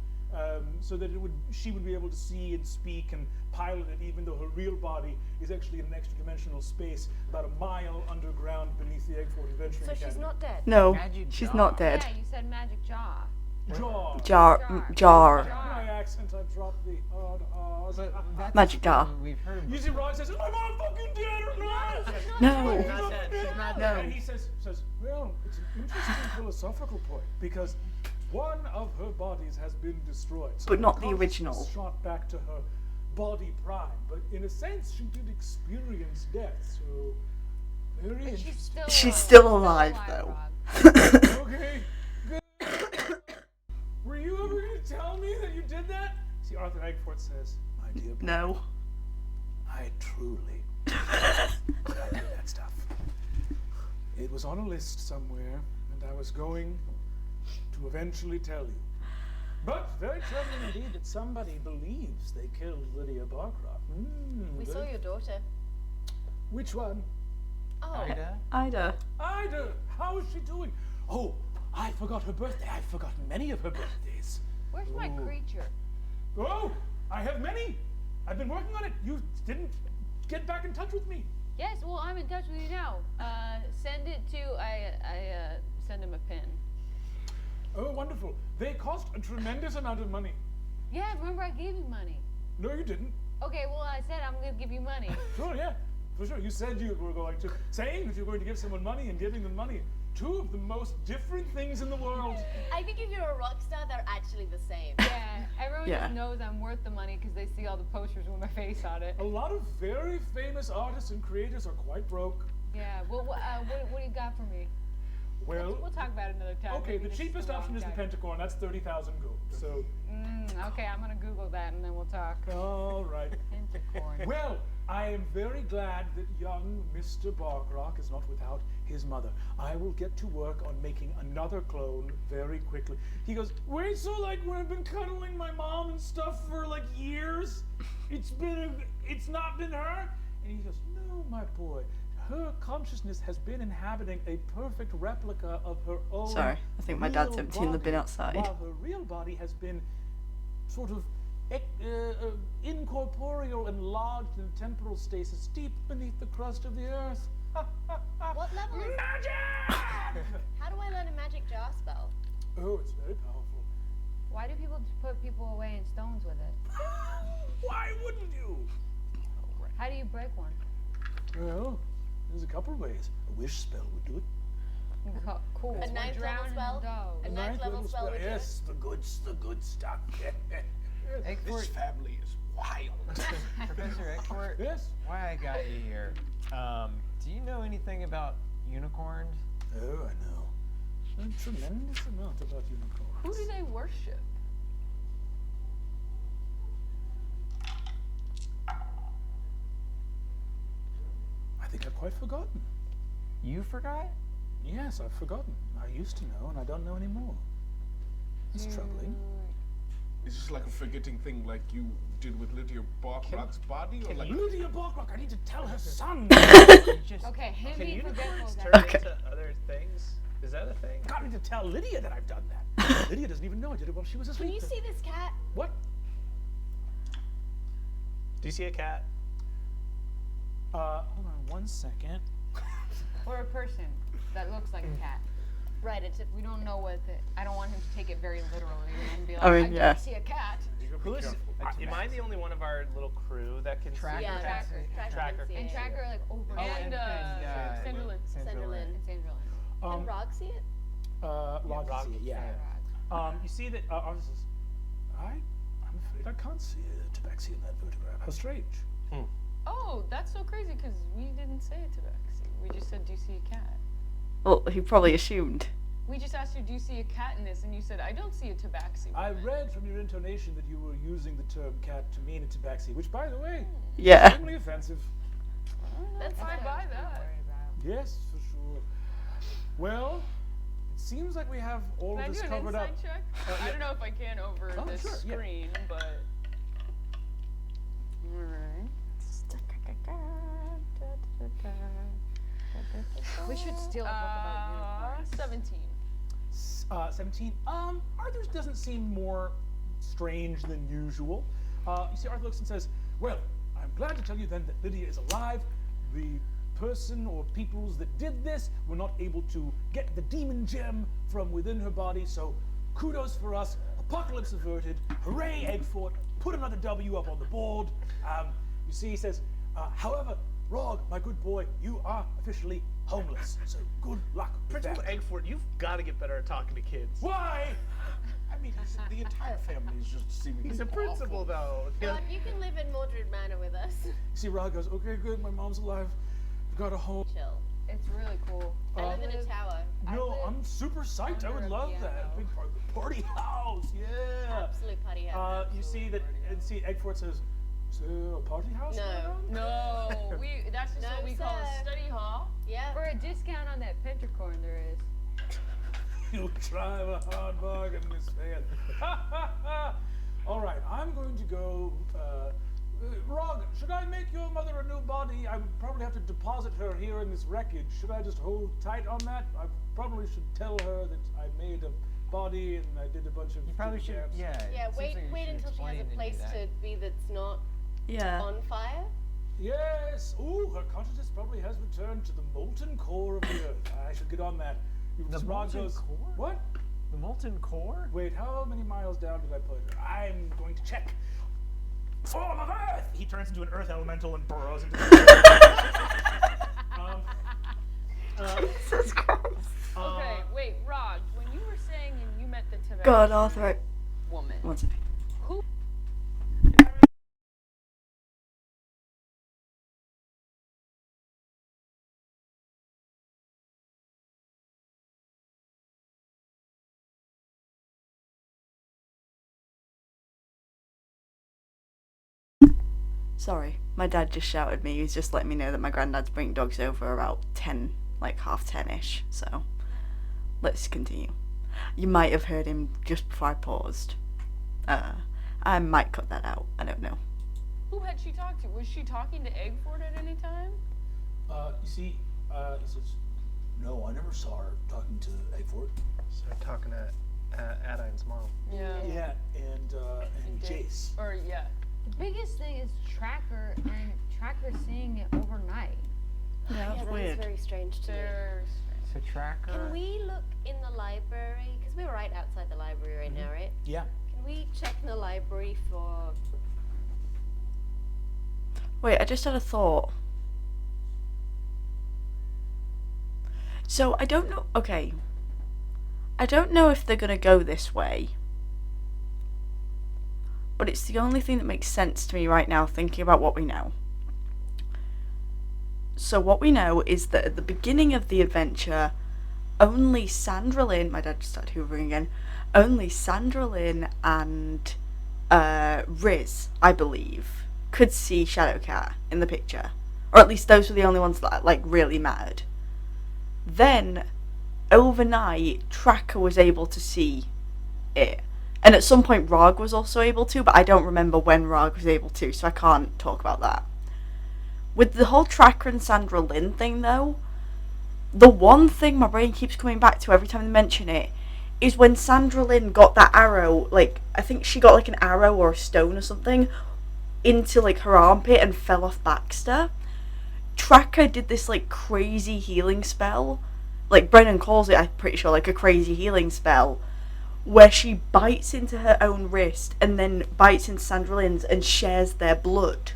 so that she would be able to see and speak and pilot it, even though her real body is actually in an extra dimensional space about a mile underground beneath the Eggford Adventuring So Academy. she's not dead. No, Magic she's jar. not dead. Yeah, you said magic jaw. Jaw. Jar. My accent, I dropped the hard R's. But that's Magic jar. We've heard. You see, Rod says, "Am I fucking dead or not?" No. She's not dead. She's not No. dead. And he says, "Well, it's an interesting philosophical point because one of her bodies has been destroyed, so But not her the consciousness original. Shot back to her body prime, but in a sense, she did experience death. So very But she's interesting. still She's still alive, though. Rob. Okay, good. Were you ever going to tell me that you did did that? See, Arthur Eggfort says, my dear boy, No. I truly did I do that stuff. It was on a list somewhere, and I was going to eventually tell you. But very troubling indeed that somebody believes they killed Lydia Barcroft. We saw your daughter. Which one? Oh, Ida? Ida. Ida, how is she doing? Oh, I forgot her birthday. I've forgotten many of her birthdays. Where's my creature? Oh, I have many. I've been working on it. You didn't get back in touch with me. Yes, well, I'm in touch with you now. Send it to, I send him a pin. Oh, wonderful. They cost a tremendous amount of money. Yeah, remember I gave you money. No, you didn't. Okay, well, I said I'm going to give you money. Sure, yeah. For sure. You said you were going to. Saying that you're going to give someone money and giving them money. Two of the most different things in the world. I think if you're a rock star, they're actually the same. Yeah, everyone Yeah. just knows I'm worth the money because they see all the posters with my face on it. A lot of very famous artists and creators are quite broke. Yeah, well, what do you got for me? Well, We'll talk about it another time. okay, Maybe the this cheapest the wrong option is the time. Pentacorn. That's 30,000 gold. So, Okay, I'm going to Google that and then we'll talk. all right. Pentacorn. Well, I am very glad that young Mr. Barkrock is not without his mother. I will get to work on making another clone very quickly. He goes, wait, so like when I've been cuddling my mom and stuff for like years, it's not been her? And he goes, no, my boy. Her consciousness has been inhabiting a perfect replica of her own. Sorry, I think my dad's real emptying the bin body, outside. While her real body has been sort of incorporeal and lodged in temporal stasis deep beneath the crust of the earth. What level is Magic! How do I learn a magic jar spell? Oh, it's very powerful. Why do people put people away in stones with it? Why wouldn't you? How do you break one? Well, there's a couple of ways. A wish spell would do it. Cool. A ninth level spell? A ninth level spell would do it? Yes, the good stuff. This Eggfort, family is wild. Professor Eggfort, Yes? why I got you here. Do you know anything about unicorns? Oh, I know. A tremendous amount about unicorns. Who do they worship? I think I've quite forgotten. You forgot? Yes, I've forgotten. I used to know, and I don't know anymore. It's troubling. Is this like a forgetting thing like you did with Lydia Barkrock's body? Or like Lydia Barkrock, I need to tell her son. Just Okay, hand Can me unicorns forgetful turn guys. Okay. into other things? Is that a thing? Got me to tell Lydia that I've done that. Lydia doesn't even know I did it while she was asleep. Can you see this cat? What? Do you see a cat? Hold on one second. Or a person that looks like a cat. Right, it's a We don't know what the, I don't want him to take it very literally and be like, I mean, yeah. didn't see a cat. Who is? Am I the only one of our little crew that can Tracker. see yeah, cats? Tracker. And Tracker like over Oh, And, Sanderlin. Sanderlin. and Sanderlin. Can Rog see it? Rod can see it, yeah. Rod. You see that, Arthur says, I'm afraid I can't see a tabaxi in that photograph. How strange. Oh, that's so crazy because we didn't say it to Bexy. We just said, do you see a cat? Well, he probably assumed. We just asked you, do you see a cat in this? And you said, I don't see a tabaxi. I read from your intonation that you were using the term cat to mean a tabaxi, which, by the way, Yeah. extremely offensive. That's I buy that. Yes, for sure. Well, it seems like we have all Can I of do this an covered up. insight check? I don't know if I can over Oh, this sure, yeah. screen, but. Alright. We should steal a book about unicorns. 17. 17. Arthur doesn't seem more strange than usual. You see, Arthur looks and says, well, I'm glad to tell you then that Lydia is alive. The person or peoples that did this were not able to get the demon gem from within her body, so kudos for us. Apocalypse averted. Hooray, Eggfort. Put another W up on the board. You see, he says, however, Rog, my good boy, you are officially homeless, so good luck with Principal that. Eggfort, you've got to get better at talking to kids. Why? I mean, the entire family is just seemingly He's a principal, though. Rog, you can live in Mordred Manor with us. You see, Rod goes, okay, good, my mom's alive. I've got a home. Chill. It's really cool. I live in a tower. No, I'm super psyched. I would under a love piano. that. Big party house. Yeah. Absolute party house. You see that? And see, Eggfort says, "Is there a party house?" No. going on?" No, that's just No, what we call a sir. study hall. Yeah. For a discount on that pentacorn, there is. You drive a hard bargain, Miss Fan. All right, I'm going to go. Rog, should I make your mother a new body? I would probably have to deposit her here in this wreckage. Should I just hold tight on that? I probably should tell her that I made a body and I did a bunch of. You probably should, jabs. yeah. Yeah, it seems wait like you should until she has explain a and do place that. to be that's not Yeah. on fire. Yes. Ooh, her consciousness probably has returned to the molten core of the earth. I should get on that. The Rog molten goes, core? What? The molten core? Wait, how many miles down did I put her? I'm going to check. Form of Earth! He turns into an Earth elemental and burrows into the Jesus Christ. Okay, wait, Rog, when you were saying and you met the Tibetan God, Arthur. woman, One second. who? Sorry, my dad just shouted at me. He's just letting me know that my granddad's bringing dogs over about 10, like half 10-ish. So, let's continue. You might have heard him just before I paused. I might cut that out. I don't know. Who had she talked to? Was she talking to Eggfort at any time? You see, he says, no, I never saw her talking to Eggfort. So talking to Adine's mom. Yeah. Yeah, and Jace. Or yeah. The biggest thing is Tracker and Tracker seeing it overnight. Yeah, Yeah, that's that is weird. very strange to me. There's So Tracker. Can we look in the library? Because we're right outside the library right now, right? Yeah. Can we check in the library for... Wait, I just had a thought. So, I don't know. Okay. I don't know if they're gonna go this way. But it's the only thing that makes sense to me right now, thinking about what we know. So, what we know is that at the beginning of the adventure, only Sandra Lynn, my dad just started hoovering again, only Sandra Lynn and Riz, I believe, could see Shadowcat in the picture. Or at least those were the only ones that, like, really mattered. Then, overnight, Tracker was able to see it. And at some point, Rog was also able to, but I don't remember when Rog was able to, so I can't talk about that. With the whole Tracker and Sandra Lynn thing, though, the one thing my brain keeps coming back to every time they mention it is when Sandra Lynn got that arrow, like, I think she got, like, an arrow or a stone or something into, like, her armpit and fell off Baxter. Tracker did this, like, crazy healing spell. Like, Brennan calls it, I'm pretty sure, like, a crazy healing spell, where she bites into her own wrist and then bites into Sandra Lynn's and shares their blood.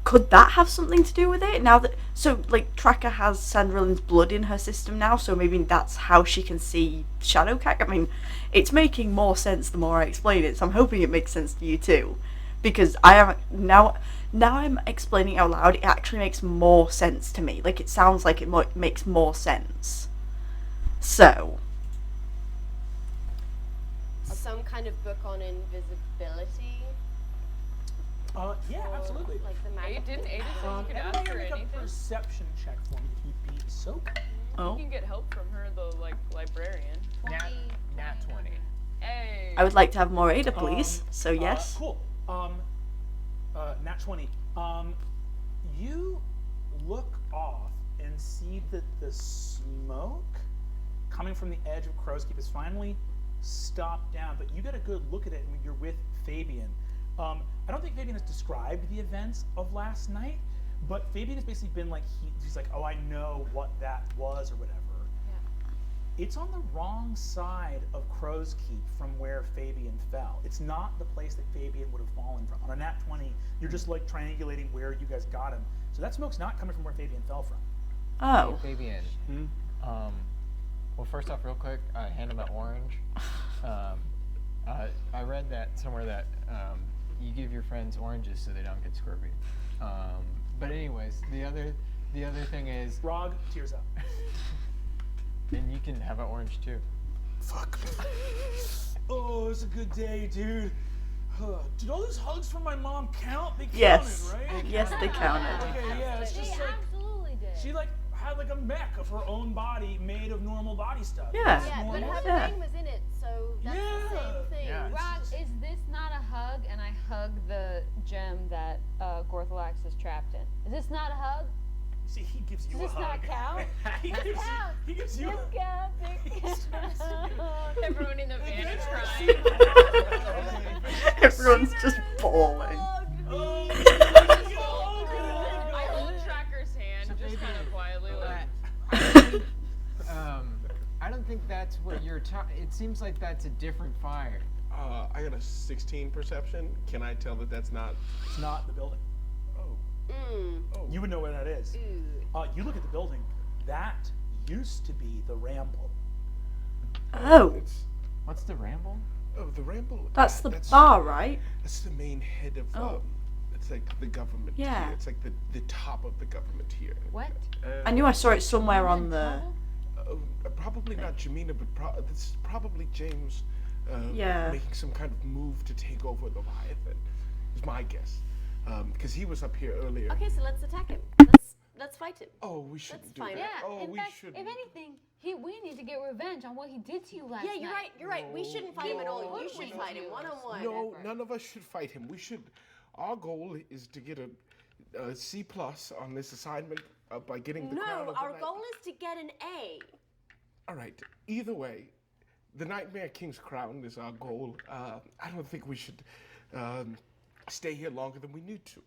Could that have something to do with it? Now that, so, like, Tracker has Sandra Lynn's blood in her system now, so maybe that's how she can see Shadowcat. I mean, it's making more sense the more I explain it, so I'm hoping it makes sense to you too. Because I am, now I'm explaining out loud, it actually makes more sense to me. Like, it sounds like it makes more sense. So, Some kind of book on invisibility? Yeah, Or, absolutely. Like the Hey, magic. didn't Ada say you could ask Everybody her make a anything? perception check for me if you'd be so kind. oh, You can get help from her, the like librarian. Nat 20. Hey. I would like to have more Ada, please. So, yes. Cool. Nat 20. You look off and see that the smoke coming from the edge of Crow's Keep is finally stopped down, but you get a good look at it and you're with Fabian. I don't think Fabian has described the events of last night, but Fabian has basically been like, he's like, oh, I know what that was or whatever. It's on the wrong side of Crow's Keep from where Fabian fell. It's not the place that Fabian would have fallen from. On a nat 20, you're just like triangulating where you guys got him. So that smoke's not coming from where Fabian fell from. Oh. Fabian. Well, first off, real quick, hand him that orange. I read that somewhere that you give your friends oranges so they don't get scurvy. But anyways, the The other thing is, Rog tears up. and you can have an orange too. Fuck. Oh, it's a good day, dude. Did all those hugs from my mom count? They counted, Yes. right? Yes, they counted. Okay, yeah, it's She just like absolutely did. she like had like a mech of her own body made of normal body stuff. Yeah. It's Yeah, but normal. her Yeah. brain was in it, so that's the same thing. Yeah. Rog, is this not a hug? And I hug the gem that Gorthalax is trapped in. Is this not a hug? See, he gives you Does a this hug. not count? he This gives counts. he gives you This a counts. It counts. Everyone in the van is crying. Everyone's just bawling. Oh, I hold Tracker's hand just kind of quietly, like. I don't think that's what you're talking. It seems like that's a different fire. I got a 16 perception. Can I tell that that's not? It's not the building. Oh. You would know where that is. You look at the building. That used to be the Ramble. Oh, It's What's the ramble? the Ramble. that's the bar, right? That's the main head of. Oh. It's like the government. Yeah. Here. It's like the top of the government here. What? I knew I saw it somewhere on the. Probably not Jamina, but this is probably James. Yeah. Making some kind of move to take over the Leviathan. Is my guess. Because he was up here earlier. Okay, so let's attack him. Let's fight him. Oh, we shouldn't do fine. that. Yeah, Oh, in we fact, shouldn't. if anything, we need to get revenge on what he did to you last Yeah, night. you're right. We shouldn't fight him at all. You No. should fight him one on one. No, none of us should fight him. We should. Our goal is to get a C plus on this assignment by getting the crown No, of the our night- goal is to get an A. All right. Either way, the Nightmare King's crown is our goal. I don't think we should stay here longer than we need to.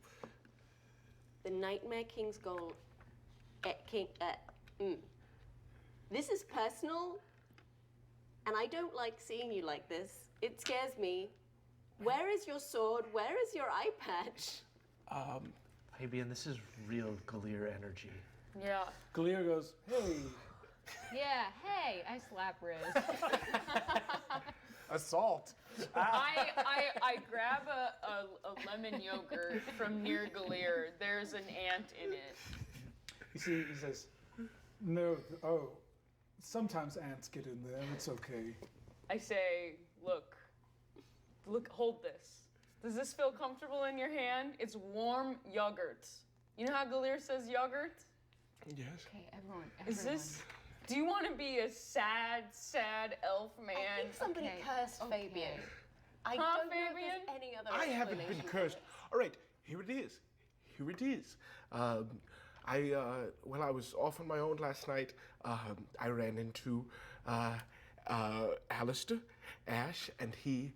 The Nightmare King's goal. This is personal, and I don't like seeing you like this. It scares me. Where is your sword? Where is your eye patch? Fabian, this is real Galir energy. Yeah. Galir goes, hey. Yeah, hey, I slap Riz. Assault. I grab a lemon yogurt from near Galir. There's an ant in it. You see, he says, no, sometimes ants get in there, it's okay. I say, look, hold this. Does this feel comfortable in your hand? It's warm yogurt. You know how Galir says yogurt? Yes. Okay, everyone. Is this? Do you want to be a sad elf man? I think somebody cursed Fabian. I Huh, don't know if Fabian? there's any other I haven't been explanation. cursed. All right, here it is. Here it is. When I was off on my own last night, I ran into Alistair Ash, and he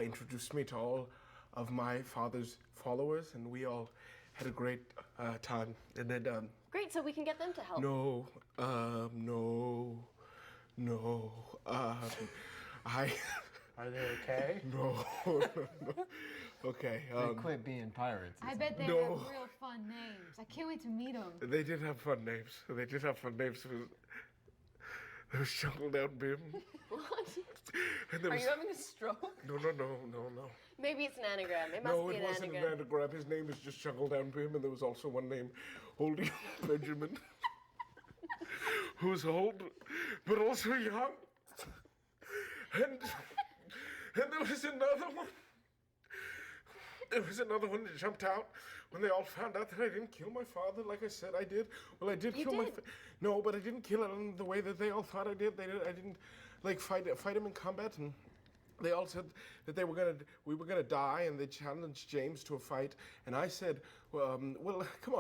introduced me to all of my father's followers, and we all had a great time. And then, Great, so we can get them to help. no. Are they okay? No. Okay. They quit being pirates. I bet they No. have real fun names. I can't wait to meet them. They did have fun names. There was Jungle Down Bim. What? And there Are was, you having a stroke? No. Maybe it's an anagram. It must No, be it an wasn't anagram. an anagram. His name is just Jungle Down Bim, and there was also one named Old Benjamin, who's old, but also young. And there was another one. There was another one that jumped out when they all found out that I didn't kill my father, like I said I did. Well, I did You kill my. did. No, but I didn't kill him the way that they all thought I did. I didn't like fight him in combat, and they all said that we were gonna die, and they challenged James to a fight. And I said, well, come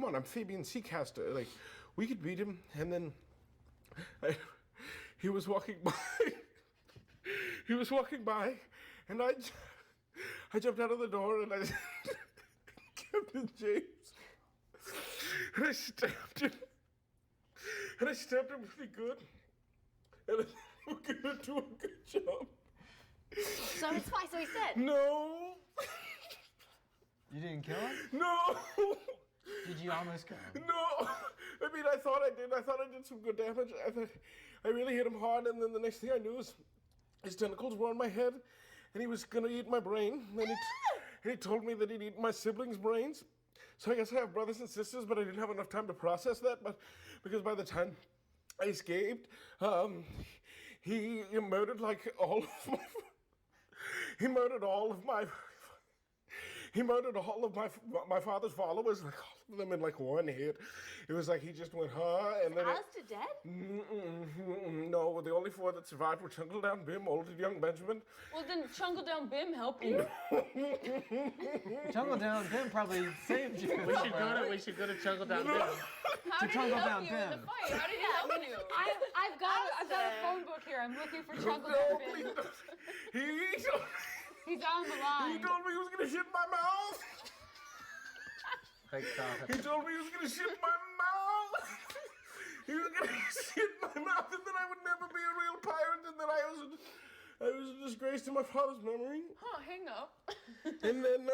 on, I'm Fabian Seacaster. Like, we could beat him. And then he was walking by. He was walking by, and I jumped out of the door, and I Captain James, and I stabbed him. And I stabbed him pretty good. And I thought we were gonna do a good job. So it's fine. So he said. No. You didn't kill him? No. Did you almost kill him? No. I mean, I thought I did. I thought I did some good damage. I thought I really hit him hard, and then the next thing I knew was his tentacles were on my head, and he was gonna eat my brain. And he told me that he'd eat my siblings' brains. So I guess I have brothers and sisters, but I didn't have enough time to process that. But because by the time I escaped, he murdered like all of my. He murdered all of my. He murdered all of my father's followers, like all of them in like one hit. It was like he just went, and then. Alistair dead? No, the only 4 that survived were Chungle Down Bim, old and young Benjamin. Well, then Chungle Down Bim help you? Chungle Down Bim probably saved you. We should go to Chungle Down Bim. How did he Chungle help Down you in the Bim. fight? How did he help you? I've got a phone book here. I'm looking for Chungle Down Bim. He's on the He line. told me he was gonna shit my mouth. Thank God. He told me he was gonna shit my mouth. He was gonna shit my mouth, and then I would never be a real pirate, and then I was a disgrace to my father's memory. Huh, hang up. And then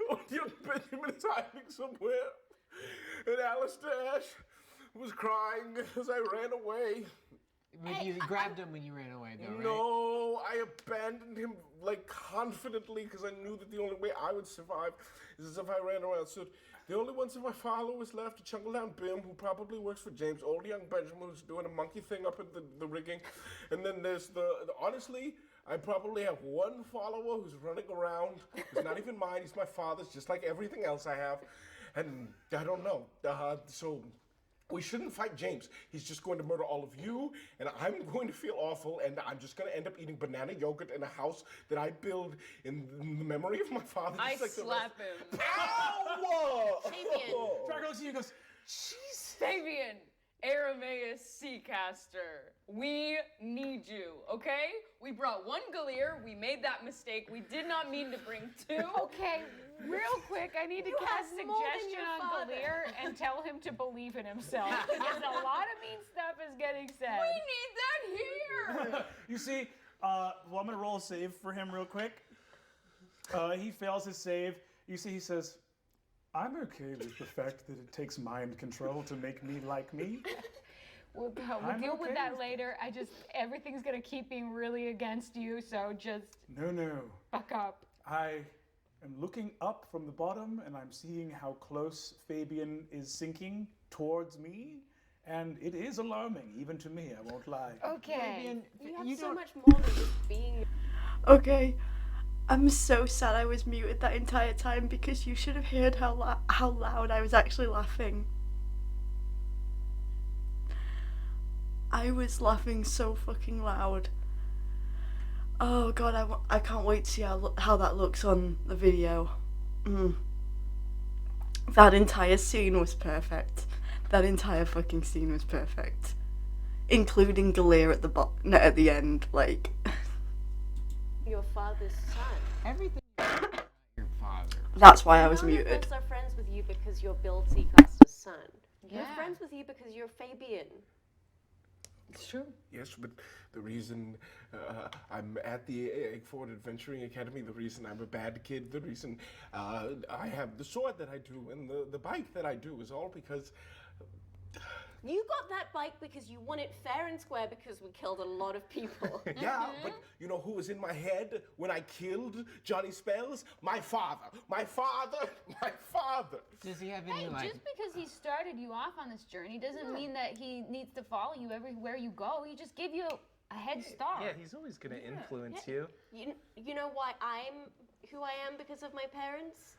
old young Benjamin is hiding somewhere, and Alistair Ash was crying as I ran away. You grabbed him when you ran away, though, right? No, I abandoned him like confidently because I knew that the only way I would survive is if I ran around. So the only ones of my followers left are Chungle Down Bim, who probably works for James, old young Benjamin, who's doing a monkey thing up at the rigging, and then there's honestly, I probably have one follower who's running around. He's not even mine. He's my father's, just like everything else I have, and I don't know. So. We shouldn't fight James. He's just going to murder all of you, and I'm going to feel awful, and I'm just going to end up eating banana yogurt in a house that I build in the memory of my father. I just like slap him. Ow! Fabian. Draco looks at you and goes, jeez. Fabian, Arameus Seacaster, we need you, okay? We brought 1 Gallier. We made that mistake. We did not mean to bring 2. Okay, real quick, I need to cast suggestion on Gallier and tell him to believe in himself. Because a lot of mean stuff is getting said. We need that here. You see, well, I'm going to roll a save for him real quick. He fails his save. You see, he says, I'm okay with the fact that it takes mind control to make me like me. We'll I'm deal with okay that with later. Everything's gonna keep being really against you, so just No. buck up. I am looking up from the bottom, and I'm seeing how close Fabian is sinking towards me. And it is alarming, even to me, I won't lie. Okay. You have so much more than just being. Okay. I'm so sad I was muted that entire time because you should have heard how loud I was actually laughing. I was laughing so fucking loud. Oh god, I can't wait to see how that looks on the video. That entire scene was perfect. That entire fucking scene was perfect. Including Gallier at the end, like... Your father's son. Everything your father. That's why I was None muted. of us are friends with you because you're Bill Seacaster's son. We're Yeah. friends with you because you're Fabian. It's true. Yes, but the reason I'm at the Eggford Adventuring Academy, the reason I'm a bad kid, the reason I have the sword that I do and the bike that I do is all because... You got that bike because you won it fair and square because we killed a lot of people. Yeah, but you know who was in my head when I killed Johnny Spells? My father. My father. My father. Does he have any, Hey, like... just because he started you off on this journey doesn't mean that he needs to follow you everywhere you go. He just gave you a head start. Yeah, he's always going to influence you. You know why I'm who I am because of my parents?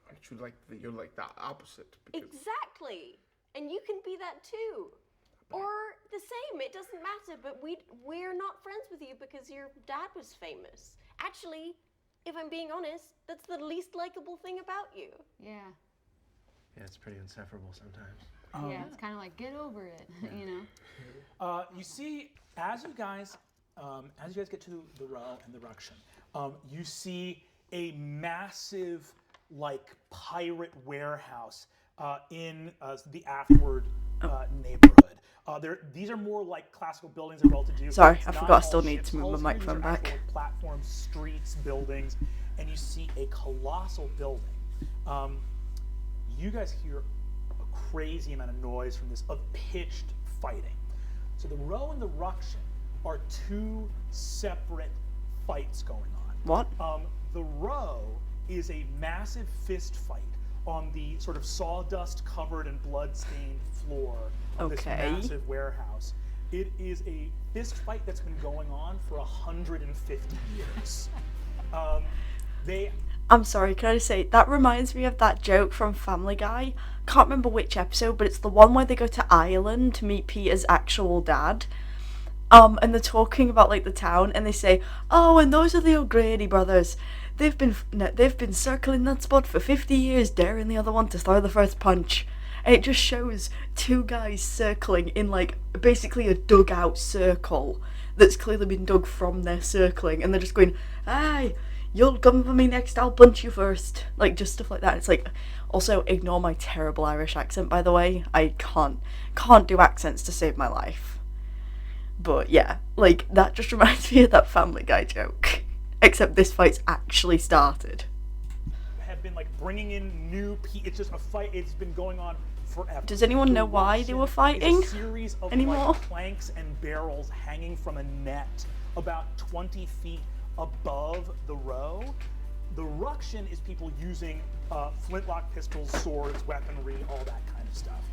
Aren't you like you're like the opposite? Because Exactly. And you can be that too. Or the same, it doesn't matter, but we're not friends with you because your dad was famous. Actually, if I'm being honest, that's the least likable thing about you. Yeah. Yeah, it's pretty insufferable sometimes. Yeah, it's kind of like, get over it, you know? You see, as you guys get to the Row and the Ruction, you see a massive, like, pirate warehouse in the Aftward neighborhood. These are more like classical buildings that are well-to-do. Sorry, It's I not forgot I all still need ships. to move All my these are microphone back. actual platforms, streets, buildings, and you see a colossal building. You guys hear a crazy amount of noise from this, of pitched fighting. So the Row and the Ruction are two separate fights going on. What? The Row is a massive fist fight on the sort of sawdust covered and blood stained floor of this Okay. massive warehouse. It is a fist fight that's been going on for 150 years. They I'm sorry, can I just say, that reminds me of that joke from Family Guy. Can't remember which episode, but it's the one where they go to Ireland to meet Peter's actual dad. And they're talking about like the town, and they say, "Oh, and those are the O'Grady brothers. They've been circling that spot for 50 years, daring the other one to throw the first punch." And it just shows two guys circling in like basically a dugout circle that's clearly been dug from their circling, and they're just going, "Aye, you'll come for me next, I'll punch you first." Like, just stuff like that. It's like, also ignore my terrible Irish accent, by the way. I can't do accents to save my life. But yeah, like, that just reminds me of that Family Guy joke. Except this fight's actually started. have been like bringing in new it's just a fight. It's been going on forever. Does anyone know why they were fighting A series of anymore? like planks and barrels hanging from a net about 20 feet above the row. The ruction is people using flintlock pistols, swords, weaponry, all that kind of stuff.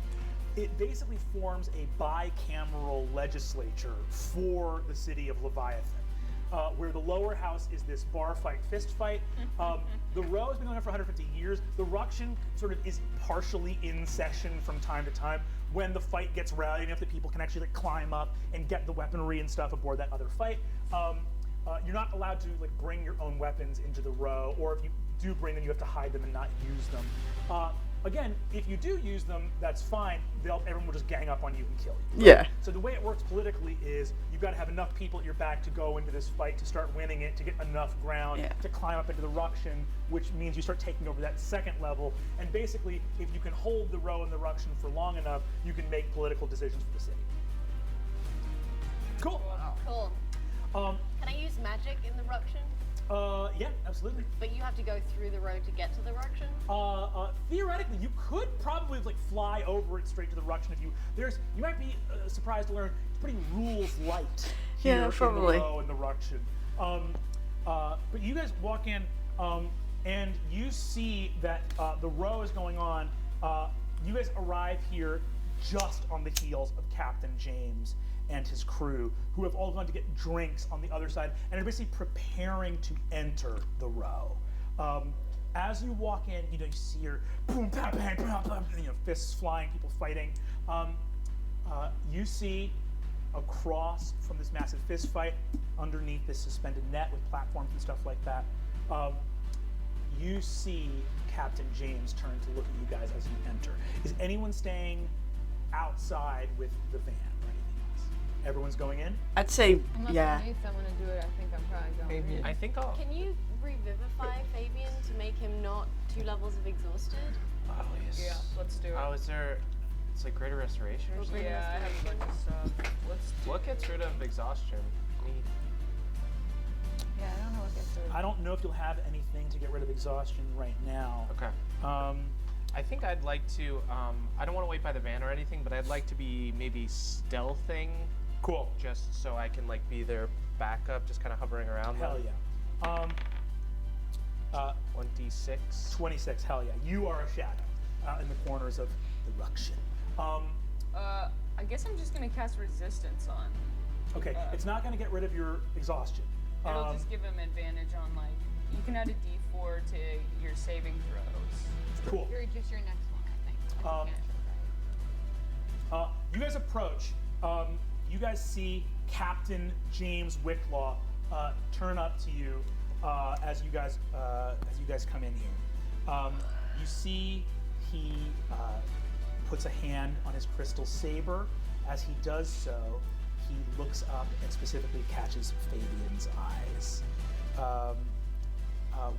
It basically forms a bicameral legislature for the city of Leviathan, where the lower house is this bar fight, fist fight. The row has been going on for 150 years. The ruction sort of is partially in session from time to time when the fight gets rowdy enough that people can actually like climb up and get the weaponry and stuff aboard that other fight. You're not allowed to like bring your own weapons into the row, or if you do bring them, you have to hide them and not use them. Again, if you do use them, that's fine. Everyone will just gang up on you and kill you. Right? Yeah. So the way it works politically is you've got to have enough people at your back to go into this fight, to start winning it, to get enough ground, Yeah. to climb up into the ruction, which means you start taking over that second level. And basically, if you can hold the row and the ruction for long enough, you can make political decisions for the city. Cool. Cool. Can I use magic in the ruction? Yeah, absolutely. But you have to go through the road to get to the ruction? Theoretically, you could probably like fly over it straight to the ruction if you. You might be surprised to learn it's pretty rules light here Yeah, in probably. the row and the ruction. But you guys walk in, and you see that the row is going on. You guys arrive here just on the heels of Captain James and his crew, who have all gone to get drinks on the other side and are basically preparing to enter the row. As you walk in, you see your boom, bam, bang, bam, bam, fists flying, people fighting. You see across from this massive fist fight, underneath this suspended net with platforms and stuff like that, you see Captain James turn to look at you guys as you enter. Is anyone staying outside with the van or anything else? Everyone's going in? I'd say, Unless yeah. I need someone to do it, I think I'm probably going. I think I'll. Can you revivify Fabian to make him not 2 levels of exhausted? Oh, yes. Yeah, let's do it. Oh, is there? It's like greater restoration or something. Yeah, I have a bunch of stuff. Let's do What gets rid of exhaustion? Yeah, I don't know what gets rid of I don't know if you'll have anything to get rid of exhaustion right now. Okay. I think I'd like to. I don't want to wait by the van or anything, but I'd like to be maybe stealthing. Cool. Just so I can like be their backup, just kind of hovering around. Hell them. yeah. 26. 26, hell yeah. You are a shadow in the corners of the ruction. I guess I'm just gonna cast resistance on. Okay, it's not going to get rid of your exhaustion. It'll just give him advantage on like you can add a D4 to your saving throws. Cool. You're just your next one, I think. You guys approach. You guys see Captain James Wicklaw turn up to you as you guys come in here. You see he puts a hand on his crystal saber. As he does so, he looks up and specifically catches Fabian's eyes.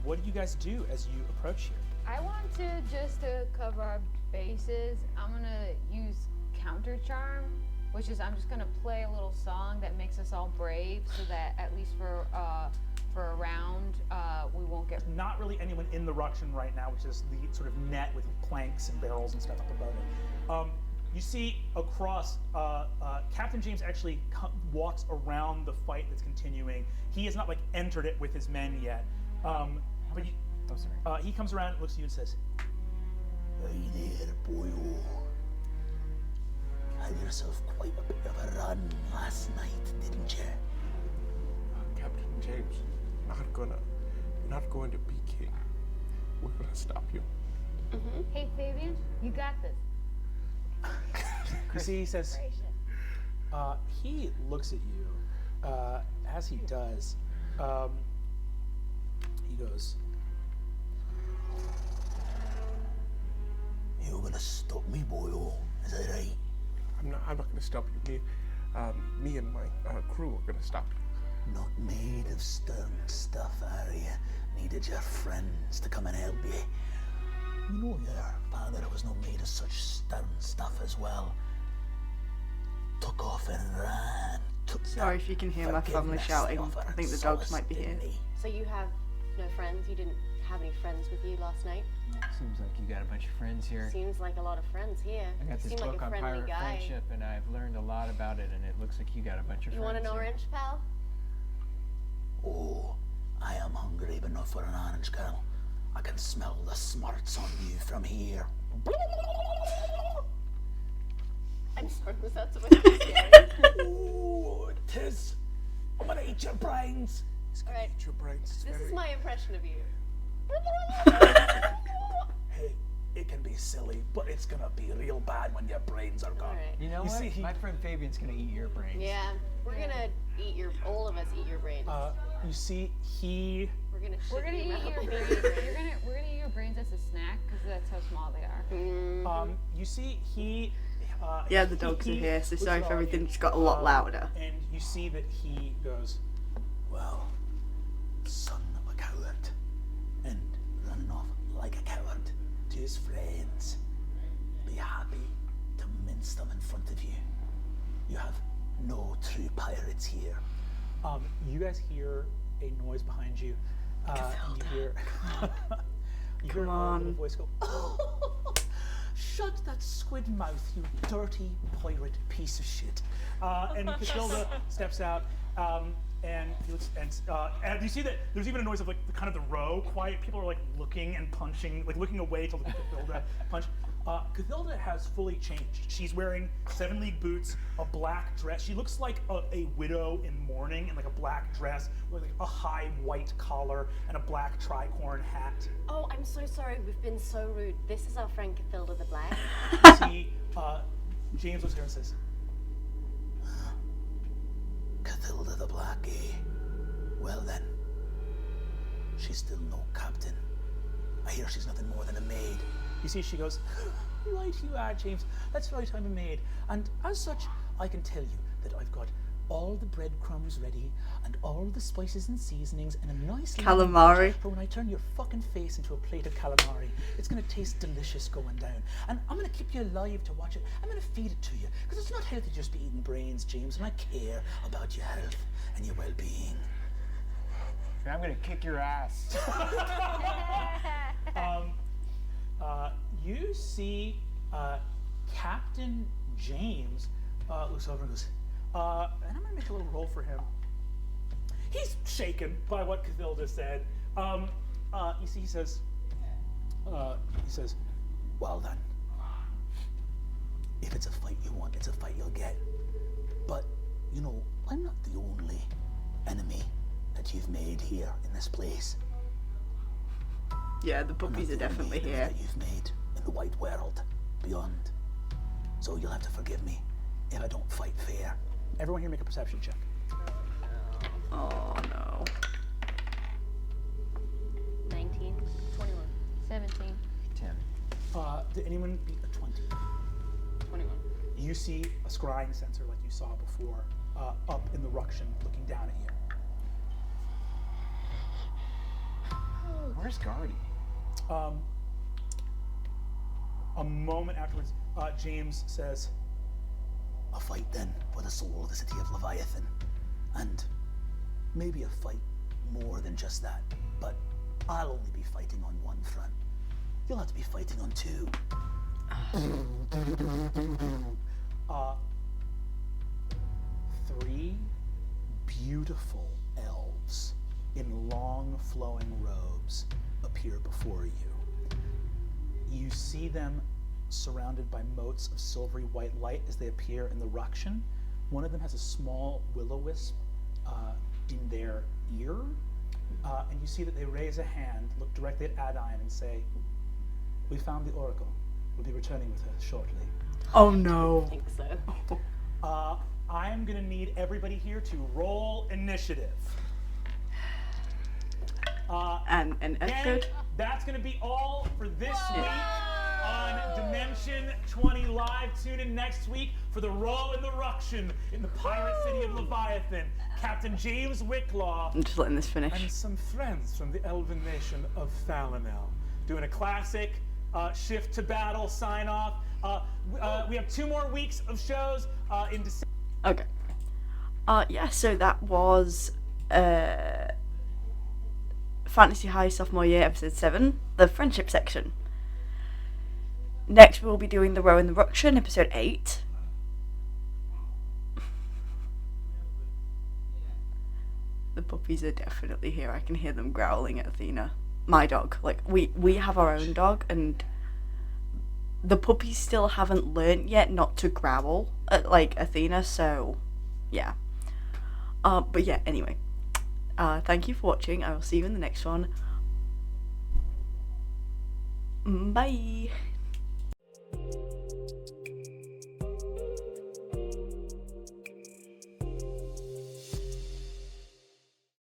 What do you guys do as you approach here? I want to just to cover our bases. I'm gonna use counter charm, which is I'm just gonna play a little song that makes us all brave, so that at least for a round we won't get. Not really anyone in the ruction right now, which is the sort of net with planks and barrels and stuff up above it. You see across, Captain James actually walks around the fight that's continuing. He has not like entered it with his men yet, but Oh, sorry. He comes around and looks at you and says, Hey there, boyo. Had yourself quite a bit of a run last night, didn't you? Captain James, you're not going to be king. We're gonna stop you. Hey, Fabian, you got this. you see, he says, he looks at you. As he does, he goes, You're gonna stop me, boyo. Is that right? I'm not gonna stop you. Me and my crew are gonna stop you. Not made of stern stuff, are you? Needed your friends to come and help you. You know your father was not made of such stern stuff as well. Took off and ran. Sorry if you can hear my family shouting. I think the dogs might be here. So you have no friends? You didn't have any friends with you last night? Seems like you got a bunch of friends here. Seems like a lot of friends here. I got You this seem like book a on friendly pirate guy. friendship, and I've learned a lot about it, and it looks like you got a bunch of You friends want an here. orange, pal? Oh, I am hungry, but not for an orange, girl. I can smell the smarts on you from here. I'm sorry, was that supposed to be scary? Oh, tis. I'm gonna eat your brains. Alright, Eat your brains. this is my impression of you. Hey, it can be silly, but it's gonna be real bad when your brains are gone. Alright. You know You what? see, My friend Fabian's gonna eat your brains. Yeah, we're gonna eat all of us eat your brains. you see, he We're gonna We're gonna shit eat in your mouth. brains. We're gonna eat your brains as a snack because that's how small they are. you see, he. Yeah, the dogs are here, so sorry if everything just got a lot louder. And you see that he goes, Well, son of a coward, and running off like a coward to his friends. Be happy to mince them in front of you. You have no true pirates here. you guys hear a noise behind you. You hear. you hear Come a on. little voice go, "Oh, shut that squid mouth, you dirty pirate piece of shit." And Cathilda steps out, and he looks, and you see that there's even a noise of like kind of the row quiet. People are like looking and punching, like looking away to look at Cathilda punch. Cathilda has fully changed. She's wearing 7 League boots, a black dress. She looks like a widow in mourning in like a black dress with like a high white collar and a black tricorn hat. Oh, I'm so sorry. We've been so rude. This is our friend Cathilda the Black. You see, James looks at her and says, Cathilda the Black, eh? Well then, she's still no captain. I hear she's nothing more than a maid. you see, she goes, "Right you are, James. That's right, I'm a maid. And as such, I can tell you that I've got all the breadcrumbs ready and all the spices and seasonings and a nice Calamari. for when I turn your fucking face into a plate of calamari. It's gonna taste delicious going down. And I'm gonna keep you alive to watch it. I'm gonna feed it to you. Because it's not healthy to just be eating brains, James, and I care about your health and your well-being." I'm gonna kick your ass. You see Captain James looks over and goes, and I'm going to make a little roll for him. He's shaken by what Cathilda said. You see, he says, Well then, if it's a fight you want, it's a fight you'll get. But, you know, I'm not the only enemy that you've made here in this place. Yeah, the I'm not puppies are the only definitely enemy here. that you've made in the wide world beyond. So you'll have to forgive me if I don't fight fair. everyone here make a perception check. Oh no. 19. 21. 17. 10. Did anyone beat a 20? 21. You see a scrying sensor like you saw before up in the ruction looking down at you. Where's Guardy? A moment afterwards, James says, A fight then for the soul of the city of Leviathan. And maybe a fight more than just that. But I'll only be fighting on one front. You'll have to be fighting on two. 3 beautiful elves in long flowing robes appear before you. You see them surrounded by motes of silvery white light as they appear in the ruction. One of them has a small will-o-wisp in their ear, and you see that they raise a hand, look directly at Adine, and say, "We found the Oracle. We'll be returning with her shortly." Oh no. I think so. I am going to need everybody here to roll initiative. And Gang, episode. that's going to be all for this week on Dimension 20 Live. Tune in next week for the Row in the Ruction in the pirate city of Leviathan. Captain James Wicklaw I'm just letting this finish. And some friends from the elven nation of Thalanel doing a classic shift to battle sign off. We have 2 more weeks of shows in December. Okay. Yeah, so that was Fantasy High Sophomore Year, Episode 7, the Friendship section. Next, we'll be doing the Row in the Ruction, Episode 8. The puppies are definitely here. I can hear them growling at Athena. My dog. Like, we have our own dog, and the puppies still haven't learnt yet not to growl at, like, Athena, so, yeah. But yeah, anyway. Thank you for watching. I will see you in the next one. Bye!